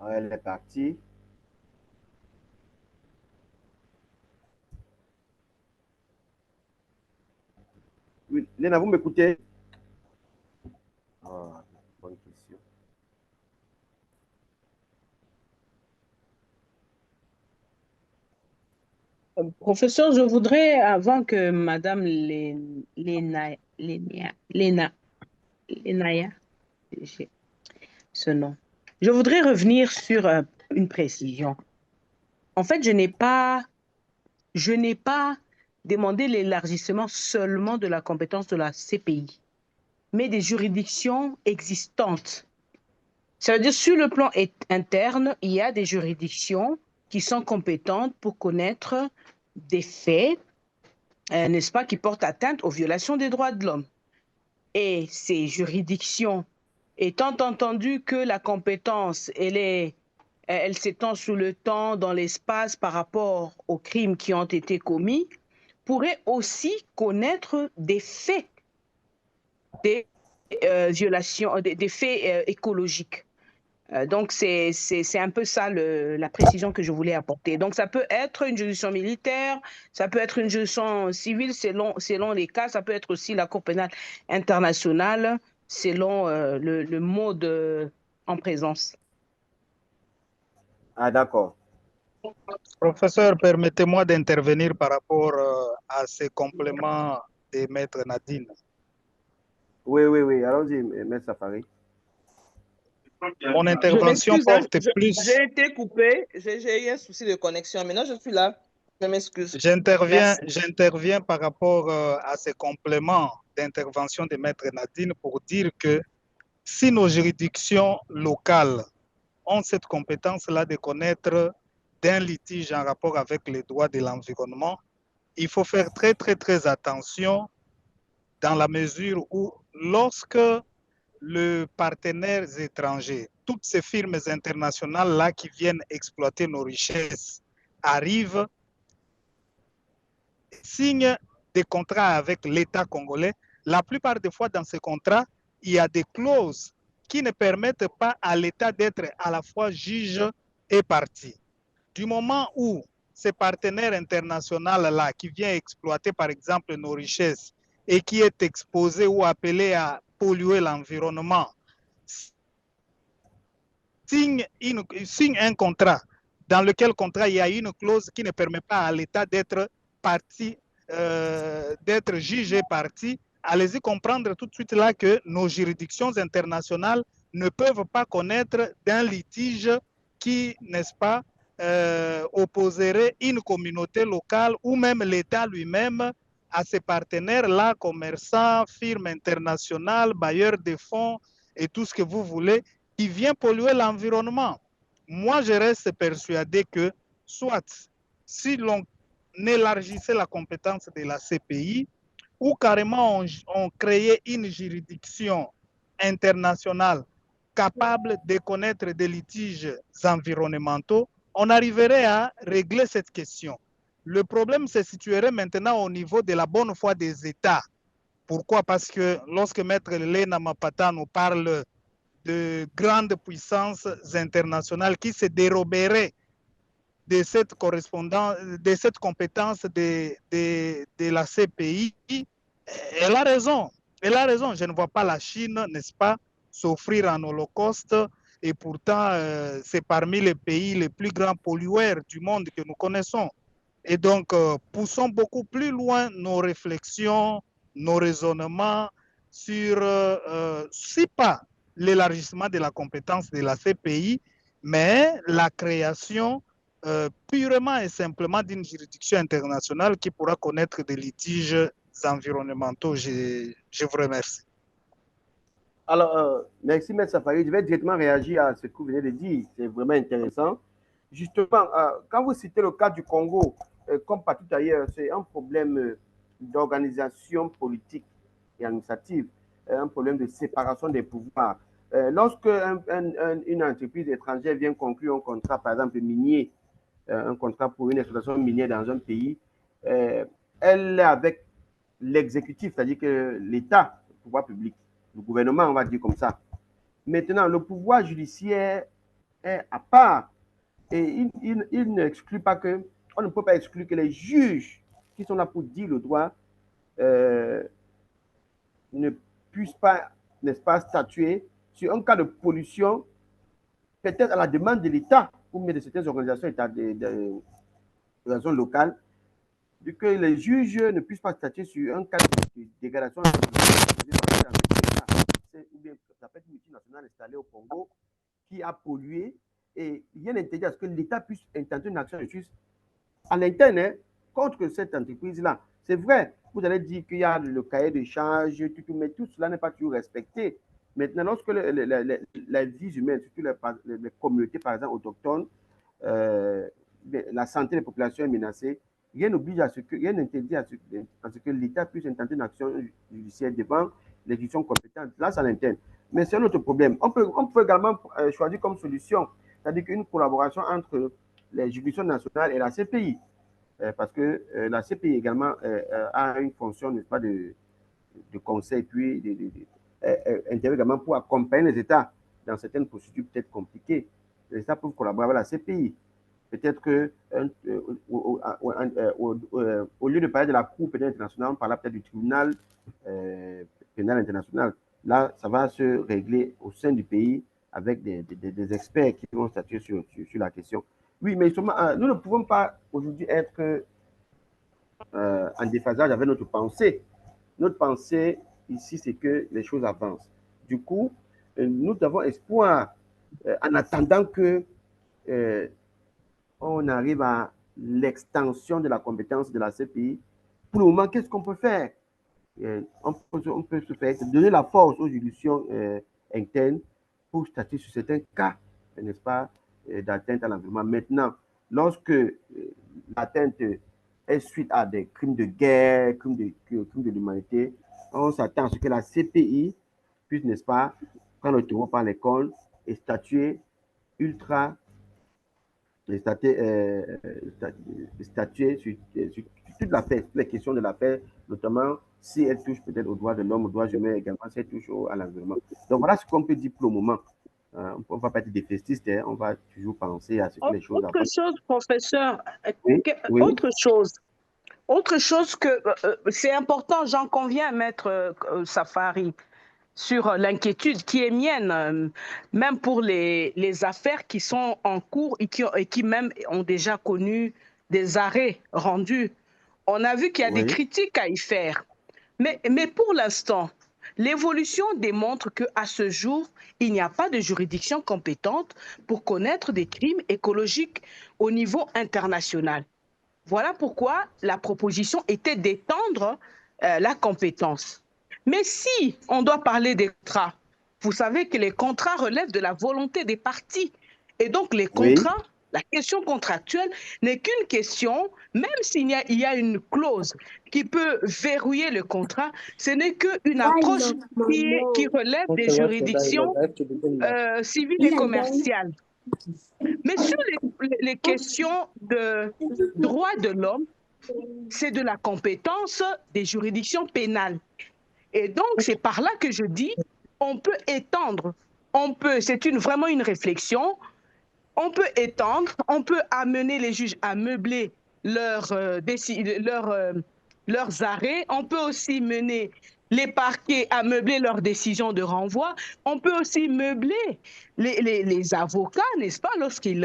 Elle est partie. Oui, Léna, vous m'écoutez? Ah, bonne question. Professeur, je voudrais, avant que Madame Lénaya, j'ai ce nom, je voudrais revenir sur une précision. En fait, je n'ai pas demandé l'élargissement seulement de la compétence de la CPI, mais des juridictions existantes. Ça veut dire, sur le plan interne, il y a des juridictions qui sont compétentes pour connaître des faits, n'est-ce pas, qui portent atteinte aux violations des droits de l'homme. Et ces juridictions, étant entendu que la compétence, elle s'étend sur le temps, dans l'espace par rapport aux crimes qui ont été commis, pourraient aussi connaître des faits, des violations, des faits écologiques. Donc, c'est un peu ça la précision que je voulais apporter. Donc, ça peut être une juridiction militaire, ça peut être une juridiction civile selon les cas, ça peut être aussi la Cour pénale internationale selon le mode en présence. Ah, d'accord. Professeur, permettez-moi d'intervenir par rapport à ces compléments de Maître Nadine. Oui. Allons-y, Maître Safari. Mon intervention porte plus... J'ai été coupé, j'ai eu un souci de connexion. Maintenant, je suis là. Je m'excuse. J'interviens par rapport à ces compléments d'intervention de Maître Nadine pour dire que si nos juridictions locales ont cette compétence-là de connaître d'un litige en rapport avec les droits de l'environnement, il faut faire très attention dans la mesure où lorsque le partenaire étranger, toutes ces firmes internationales-là qui viennent exploiter nos richesses arrivent, signent des contrats avec l'État congolais. La plupart des fois, dans ces contrats, il y a des clauses qui ne permettent pas à l'État d'être à la fois juge et partie. Du moment où ces partenaires internationaux-là qui viennent exploiter, par exemple, nos richesses et qui est exposé ou appelé à polluer l'environnement, signe un contrat dans lequel contrat il y a une clause qui ne permet pas à l'État d'être partie, d'être jugé partie, allez-y comprendre tout de suite là que nos juridictions internationales ne peuvent pas connaître d'un litige qui, n'est-ce pas, opposerait une communauté locale ou même l'État lui-même à ses partenaires-là, commerçants, firmes internationales, bailleurs de fonds et tout ce que vous voulez, qui vient polluer l'environnement. Moi, je reste persuadé que soit si l'on élargissait la compétence de la CPI ou carrément on créait une juridiction internationale capable de connaître des litiges environnementaux, on arriverait à régler cette question. Le problème se situerait maintenant au niveau de la bonne foi des États. Pourquoi? Parce que lorsque Maître Lena Mapata nous parle de grandes puissances internationales qui se déroberaient de cette compétence de la CPI, elle a raison. Elle a raison. Je ne vois pas la Chine, n'est-ce pas, s'offrir un holocauste. Et pourtant, c'est parmi les pays les plus grands pollueurs du monde que nous connaissons. Et donc, poussons beaucoup plus loin nos réflexions, nos raisonnements sur, si pas l'élargissement de la compétence de la CPI, mais la création purement et simplement d'une juridiction internationale qui pourra connaître des litiges environnementaux. Je vous remercie. Alors, merci, M. Safari. Je vais directement réagir à ce que vous venez de dire. C'est vraiment intéressant. Justement, quand vous citez le cas du Congo, comme partout ailleurs, c'est un problème d'organisation politique et administrative, un problème de séparation des pouvoirs. Lorsque une entreprise étrangère vient conclure un contrat, par exemple minier, un contrat pour une exploitation minière dans un pays, elle est avec l'exécutif, c'est-à-dire que l'État, le pouvoir public, le gouvernement, on va dire comme ça. Maintenant, le pouvoir judiciaire est à part et il n'exclut pas que, on ne peut pas exclure que les juges qui sont là pour dire le droit ne puissent pas, n'est-ce pas, statuer sur un cas de pollution, peut-être à la demande de l'État ou même de certaines organisations locales, que les juges ne puissent pas statuer sur un cas de dégradation. Ou bien ça peut être une multinationale installée au Congo qui a pollué et rien n'interdit à ce que l'État puisse intenter une action de justice à l'interne contre cette entreprise-là. C'est vrai, vous allez dire qu'il y a le cahier de charges, mais tout cela n'est pas toujours respecté. Maintenant, lorsque la vie humaine, surtout les communautés, par exemple, autochtones, la santé des populations est menacée, rien n'oblige à ce que, rien n'interdit à ce que l'État puisse intenter une action judiciaire devant les juridictions compétentes. Là, c'est à l'interne. Mais c'est un autre problème. On peut également choisir comme solution, c'est-à-dire qu'une collaboration entre les juridictions nationales et la CPI, parce que la CPI également a une fonction, n'est-ce pas, de conseil, puis intervient également pour accompagner les États dans certaines procédures peut-être compliquées. Les États peuvent collaborer avec la CPI. Peut-être que au lieu de parler de la Cour pénale internationale, on parlera peut-être du tribunal pénal international. Là, ça va se régler au sein du pays avec des experts qui vont statuer sur la question. Oui, mais justement, nous ne pouvons pas aujourd'hui être en déphasage avec notre pensée. Notre pensée ici, c'est que les choses avancent. Du coup, nous avons espoir en attendant que on arrive à l'extension de la compétence de la CPI. Pour le moment, qu'est-ce qu'on peut faire? On peut se faire donner la force aux juridictions internes pour statuer sur certains cas, n'est-ce pas, d'atteinte à l'environnement. Maintenant, lorsque l'atteinte est suite à des crimes de guerre, crimes de l'humanité, on s'attend à ce que la CPI puisse, n'est-ce pas, prendre le taureau par les cornes et statuer statuer sur toute l'affaire, toutes les questions de l'affaire, notamment si elle touche peut-être aux droits de l'homme, aux droits humains également, si elle touche à l'environnement. Donc voilà ce qu'on peut dire pour le moment. On ne va pas être défaitiste, on va toujours penser à ce que les choses avancent. Autre chose, professeur, oui. Autre chose que c'est important, j'en conviens, maître Safari, sur l'inquiétude qui est mienne, même pour les affaires qui sont en cours et qui même ont déjà connu des arrêts rendus. On a vu qu'il y a des critiques à y faire. Mais pour l'instant, l'évolution démontre qu'à ce jour, il n'y a pas de juridiction compétente pour connaître des crimes écologiques au niveau international. Voilà pourquoi la proposition était d'étendre la compétence. Mais si on doit parler des contrats, vous savez que les contrats relèvent de la volonté des parties. Et donc les contrats, la question contractuelle n'est qu'une question, même s'il y a une clause qui peut verrouiller le contrat, ce n'est qu'une approche qui relève des juridictions civiles et commerciales. Mais sur les questions de droits de l'homme, c'est de la compétence des juridictions pénales. Et donc, c'est par là que je dis, on peut étendre, c'est vraiment une réflexion, on peut étendre, on peut amener les juges à meubler leurs arrêts, on peut aussi mener les parquets à meubler leurs décisions de renvoi, on peut aussi meubler les avocats, n'est-ce pas, lorsqu'ils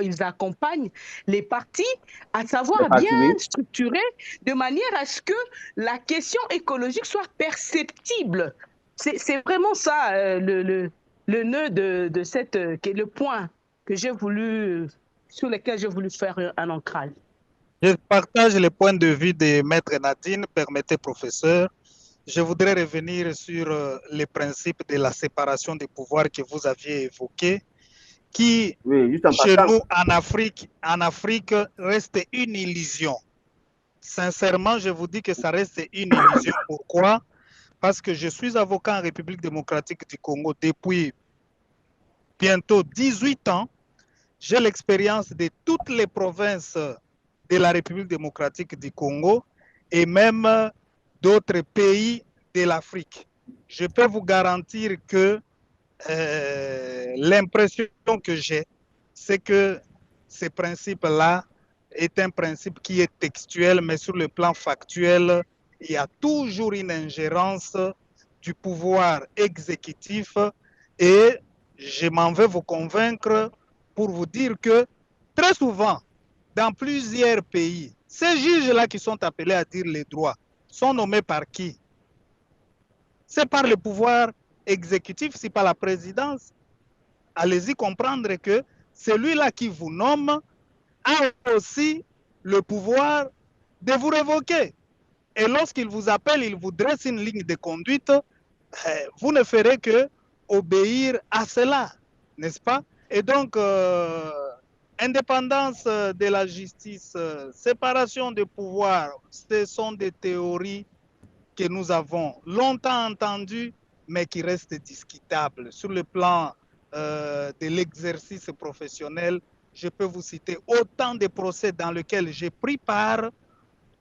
ils accompagnent les parties, à savoir bien structurer de manière à ce que la question écologique soit perceptible. C'est vraiment ça le nœud de cette, qui est le point que sur lequel j'ai voulu faire un ancrage. Je partage les points de vue de Maître Nadine. Permettez, professeur. Je voudrais revenir sur les principes de la séparation des pouvoirs que vous aviez évoqués, qui, chez nous, en Afrique, reste une illusion. Sincèrement, je vous dis que ça reste une illusion. Pourquoi? Parce que je suis avocat en République démocratique du Congo depuis bientôt 18 ans. J'ai l'expérience de toutes les provinces de la République démocratique du Congo et même d'autres pays de l'Afrique. Je peux vous garantir que l'impression que j'ai, c'est que ce principe-là est un principe qui est textuel, mais sur le plan factuel, il y a toujours une ingérence du pouvoir exécutif et je m'en vais vous convaincre pour vous dire que très souvent, dans plusieurs pays, ces juges-là qui sont appelés à dire les droits sont nommés par qui? C'est par le pouvoir exécutif, c'est par la présidence. Allez-y comprendre que celui-là qui vous nomme a aussi le pouvoir de vous révoquer. Et lorsqu'il vous appelle, il vous dresse une ligne de conduite, vous ne ferez que obéir à cela, n'est-ce pas? Et donc, indépendance de la justice, séparation des pouvoirs, ce sont des théories que nous avons longtemps entendues, mais qui restent discutables. Sur le plan de l'exercice professionnel, je peux vous citer autant de procès dans lesquels j'ai pris part,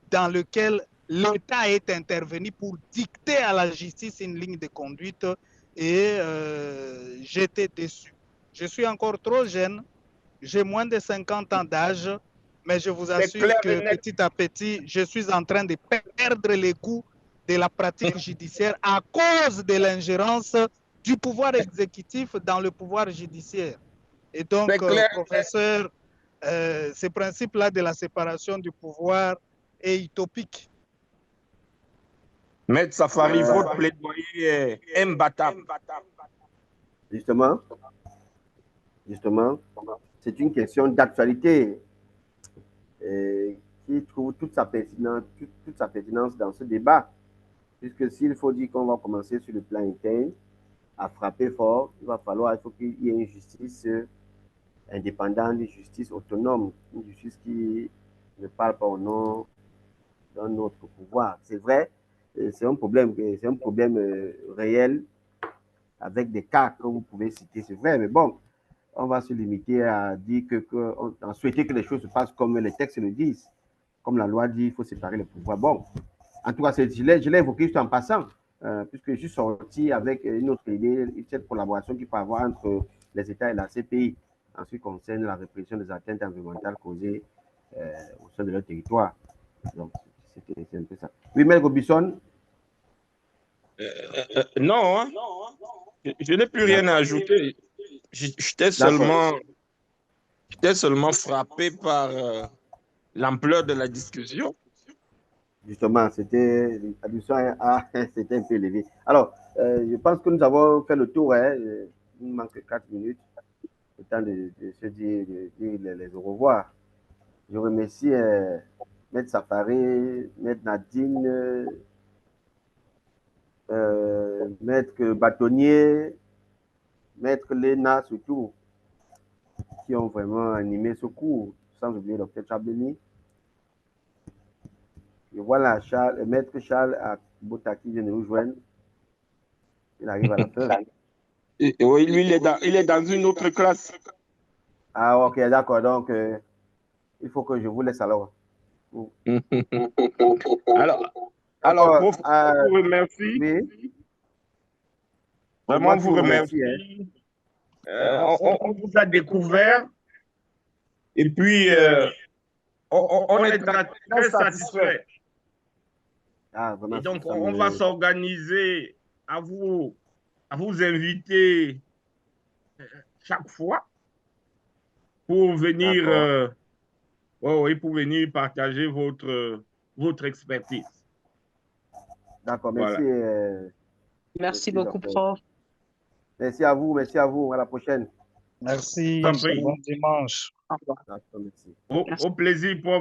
dans lesquels l'État est intervenu pour dicter à la justice une ligne de conduite et j'étais déçu. Je suis encore trop jeune, j'ai moins de 50 ans d'âge, mais je vous assure que petit à petit, je suis en train de perdre les goûts de la pratique judiciaire à cause de l'ingérence du pouvoir exécutif dans le pouvoir judiciaire. Et donc, professeur, ce principe-là de la séparation du pouvoir est utopique. Maître Safari, votre plaidoyer est imbattable. Justement, c'est une question d'actualité qui trouve toute sa pertinence dans ce débat. Puisque s'il faut dire qu'on va commencer sur le plan interne à frapper fort, il faut qu'il y ait une justice indépendante, une justice autonome, une justice qui ne parle pas au nom d'un autre pouvoir. C'est vrai, c'est un problème réel avec des cas que vous pouvez citer, c'est vrai, mais bon, on va se limiter à dire à souhaiter que les choses se passent comme les textes le disent. Comme la loi dit, il faut séparer les pouvoirs. Bon, en tout cas, je l'ai évoqué juste en passant, puisque je suis sorti avec une autre idée, cette collaboration qu'il peut y avoir entre les États et la CPI en ce qui concerne la répression des atteintes environnementales causées au sein de leur territoire. Donc, c'est un peu ça. Oui, Maître Robinson? Non, hein? Je n'ai plus rien à ajouter. J'étais seulement frappé par l'ampleur de la discussion. Justement, la discussion c'était un peu élevée. Alors, je pense que nous avons fait le tour. Hein. Il nous manque 4 minutes. Le temps de se dire les au revoir. Je remercie Maître Safari, Maître Nadine, Maître Bâtonnier, Maître Léna surtout, qui ont vraiment animé ce cours, sans oublier Dr Chabeni. Et voilà, Maître Charles Bota qui vient de nous joindre. Il arrive à la fin. Oui, lui, il est dans une autre classe. Ah, ok, d'accord. Donc, il faut que je vous laisse alors. Alors, prof, je vous remercie. Oui. Vraiment, vous remercie. remercie. On vous a découvert. Et puis, on est très satisfait. Ah, vraiment, et donc, ça on me- va s'organiser à vous inviter chaque fois pour venir, pour venir partager votre expertise. D'accord, merci. Voilà. Merci merci, beaucoup, docteur. prof. Merci à vous, à la prochaine. Merci. Compris. Bon dimanche. Au revoir. D'accord, merci. Au plaisir, prof.